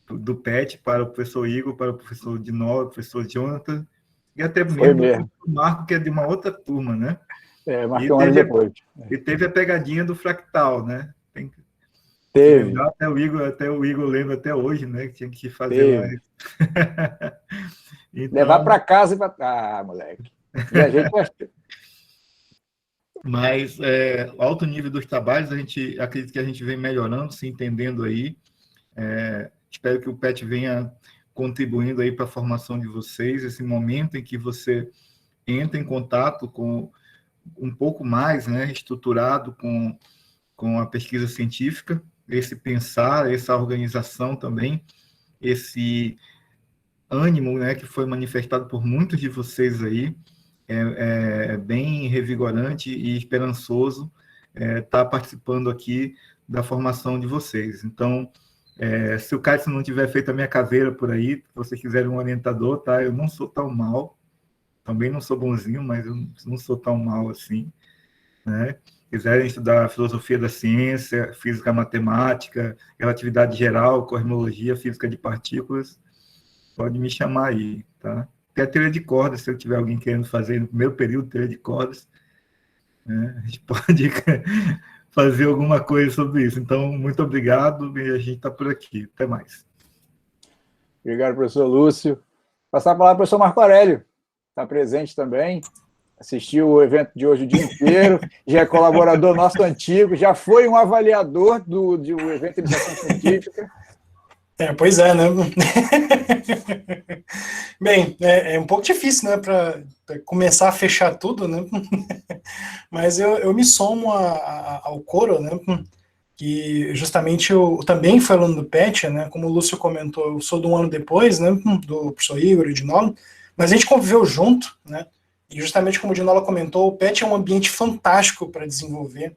do PET para o professor Igor, para o professor Dinola, professor Jonathan, e até mesmo o Marco, que é de uma outra turma, né? Marco, um ano depois. E teve a pegadinha do fractal, né? Teve. Até o Igor lembra até hoje, né? Que tinha que fazer lá. Então, levar para casa e para... Ah, moleque. E a gente... Mas o alto nível dos trabalhos, a gente acredita que a gente vem melhorando, se entendendo aí. Espero que o PET venha contribuindo aí para a formação de vocês, esse momento em que você entra em contato com um pouco mais, né, estruturado com a pesquisa científica, esse pensar, essa organização também, esse ânimo, né, que foi manifestado por muitos de vocês aí, bem revigorante e esperançoso estar participando aqui da formação de vocês. Então, se o Cássio não tiver feito a minha caveira por aí, se vocês quiserem um orientador, tá? Eu não sou tão mal, também não sou bonzinho, mas eu não sou tão mal assim, né? Quiserem estudar filosofia da ciência, física matemática, relatividade geral, cosmologia, física de partículas, pode me chamar aí, tá? Até teoria de cordas, se eu tiver alguém querendo fazer no primeiro período teoria de cordas, né? A gente pode fazer alguma coisa sobre isso. Então, muito obrigado e a gente está por aqui. Até mais. Obrigado, professor Lúcio. Passar a palavra para o professor Marco Aurélio, está presente também. Assistiu o evento de hoje o dia inteiro, já é colaborador nosso antigo, já foi um avaliador do evento de iniciação científica. Pois é, né? Bem, é um pouco difícil, né, para começar a fechar tudo, né? Mas eu me somo ao coro, né? Que justamente eu também fui aluno do PET, né? Como o Lúcio comentou, eu sou de um ano depois, né? Do professor Igor e de Dinola, mas a gente conviveu junto, né? E justamente como o Dinola comentou, o PET é um ambiente fantástico para desenvolver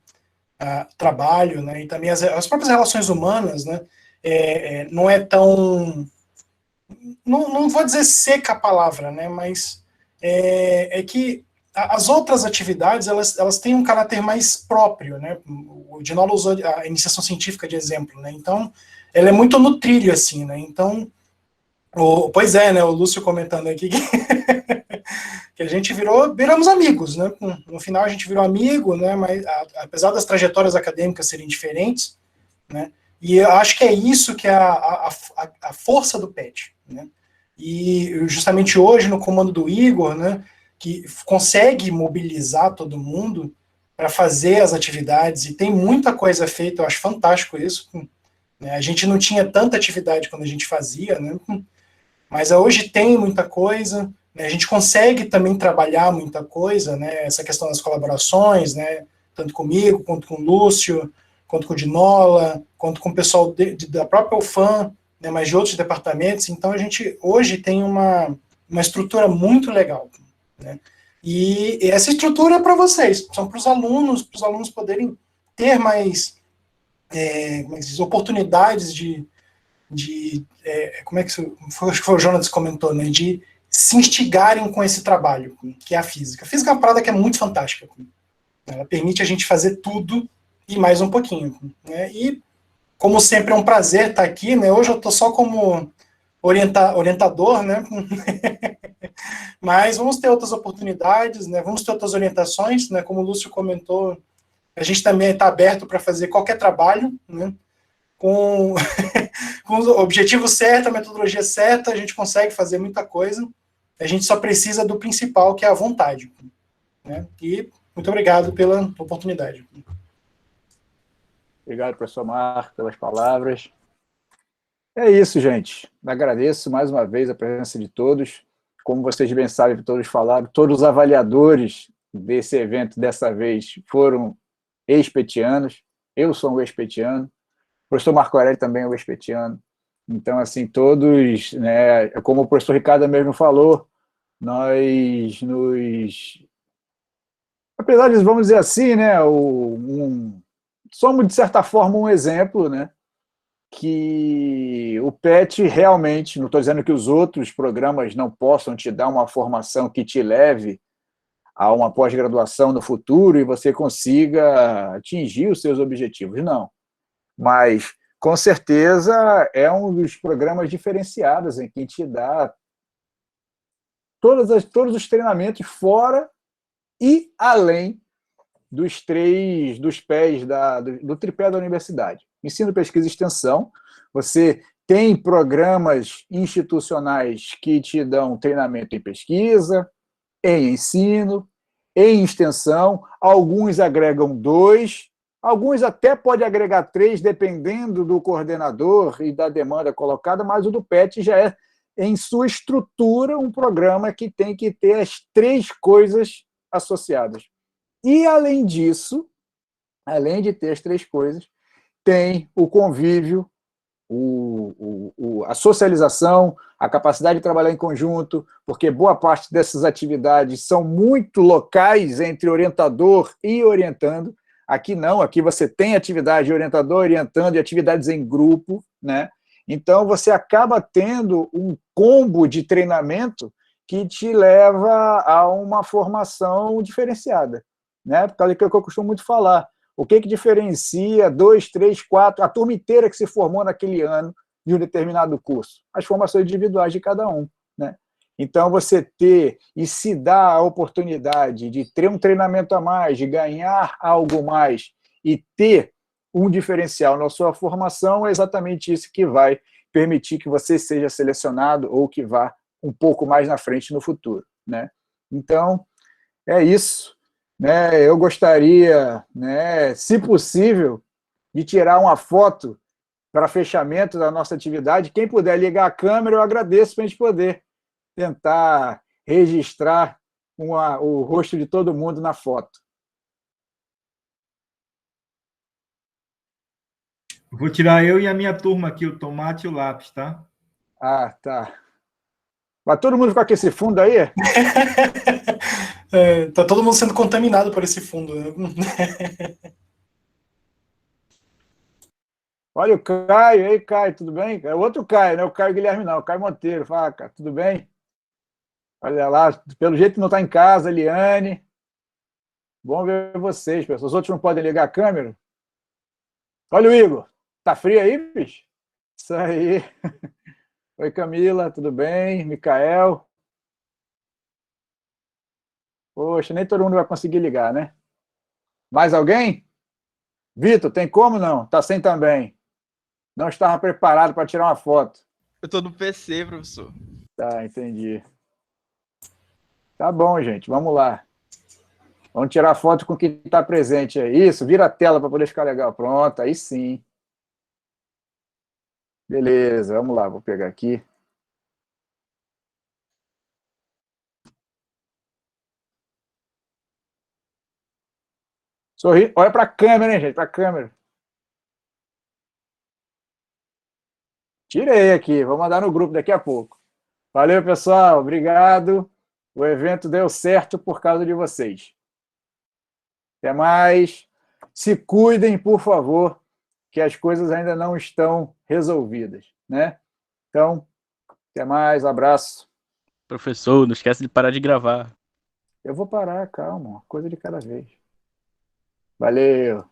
trabalho, né? E também as próprias relações humanas, né? Não é tão... Não vou dizer seca a palavra, né? Mas é que as outras atividades, elas têm um caráter mais próprio, né? O Dinola usou a iniciação científica de exemplo, né? Então, ela é muito no trilho, assim, né? Então, pois é, né? O Lúcio comentando aqui que a gente viramos amigos, né? No final a gente virou amigo, né? Mas apesar das trajetórias acadêmicas serem diferentes, né? E eu acho que é isso que é a força do PET, né? E justamente hoje, no comando do Igor, né, que consegue mobilizar todo mundo para fazer as atividades, e tem muita coisa feita, eu acho fantástico isso, né? A gente não tinha tanta atividade quando a gente fazia, né? Mas hoje tem muita coisa, né? A gente consegue também trabalhar muita coisa, né? Essa questão das colaborações, né? Tanto comigo, quanto com o Lúcio, quanto com o Dinola, quanto com o pessoal da própria UFAM, né, mas de outros departamentos. Então, a gente hoje tem uma estrutura muito legal, né? E essa estrutura é para vocês, são para os alunos poderem ter mais oportunidades como é que foi, acho que foi o Jonas que comentou, né, de se instigarem com esse trabalho, que é a física. A física é uma parada que é muito fantástica. Ela permite a gente fazer tudo e mais um pouquinho, né? E, como sempre, é um prazer estar aqui, né? Hoje eu estou só como orientador, né? Mas vamos ter outras oportunidades, né? Vamos ter outras orientações, né? Como o Lúcio comentou, a gente também está aberto para fazer qualquer trabalho, né? Com o objetivo certo, a metodologia certa, a gente consegue fazer muita coisa. A gente só precisa do principal, que é a vontade, né? E muito obrigado pela oportunidade. Obrigado, professor Marco, pelas palavras. É isso, gente. Agradeço mais uma vez a presença de todos. Como vocês bem sabem, todos falaram, todos os avaliadores desse evento dessa vez foram ex-petianos. Eu sou um ex-petiano, o professor Marco Aurélio também é um ex-petiano. Então, assim, todos, né, como o professor Ricardo mesmo falou, nós nos... Apesar de, vamos dizer assim, né, somos, de certa forma, um exemplo, né, que o PET realmente, não estou dizendo que os outros programas não possam te dar uma formação que te leve a uma pós-graduação no futuro e você consiga atingir os seus objetivos, não. Mas, com certeza, é um dos programas diferenciados em que te dá todos os treinamentos fora e além dos pés do tripé da universidade. Ensino, pesquisa e extensão. Você tem programas institucionais que te dão treinamento em pesquisa, em ensino, em extensão. Alguns agregam 2, alguns até podem agregar 3, dependendo do coordenador e da demanda colocada, mas o do PET já é, em sua estrutura, um programa que tem que ter as 3 coisas associadas. E, além disso, além de ter as 3 coisas, tem o convívio, a socialização, a capacidade de trabalhar em conjunto, porque boa parte dessas atividades são muito locais entre orientador e orientando. Aqui não, aqui você tem atividade de orientador orientando e atividades em grupo, né? Então, você acaba tendo um combo de treinamento que te leva a uma formação diferenciada, né? Por causa do que eu costumo muito falar. O que diferencia 2, 3, 4, a turma inteira que se formou naquele ano de um determinado curso? As formações individuais de cada um, né? Então, você ter e se dar a oportunidade de ter um treinamento a mais, de ganhar algo mais e ter um diferencial na sua formação é exatamente isso que vai permitir que você seja selecionado ou que vá um pouco mais na frente no futuro, né? Então, é isso. Né? Eu gostaria, né, se possível, de tirar uma foto para fechamento da nossa atividade. Quem puder ligar a câmera, eu agradeço para a gente poder tentar registrar o rosto de todo mundo na foto. Vou tirar eu e a minha turma aqui, o tomate e o lápis, tá? Ah, tá. Vai todo mundo ficar com esse fundo aí? Tá todo mundo sendo contaminado por esse fundo, né? Olha o Caio, aí, Caio, tudo bem? É o outro Caio, não é o Caio Guilherme, não, o Caio Monteiro. Fala, cara, tudo bem? Olha lá, pelo jeito não está em casa, Eliane. Bom ver vocês, pessoal. Os outros não podem ligar a câmera? Olha o Igor. Tá frio aí, bicho? Isso aí. Oi, Camila, tudo bem? Micael. Poxa, nem todo mundo vai conseguir ligar, né? Mais alguém? Vitor, tem como não? Tá sem também. Não estava preparado para tirar uma foto. Eu tô no PC, professor. Tá, entendi. Tá bom, gente, vamos lá. Vamos tirar foto com quem está presente aí. Isso, vira a tela para poder ficar legal. Pronto, aí sim. Beleza, vamos lá, vou pegar aqui. Sorri, olha para a câmera, hein, gente, para a câmera. Tirei aqui, vou mandar no grupo daqui a pouco. Valeu, pessoal, obrigado. O evento deu certo por causa de vocês. Até mais. Se cuidem, por favor, que as coisas ainda não estão resolvidas, né? Então, até mais, abraço. Professor, não esquece de parar de gravar. Eu vou parar, calma, coisa de cada vez. Valeu.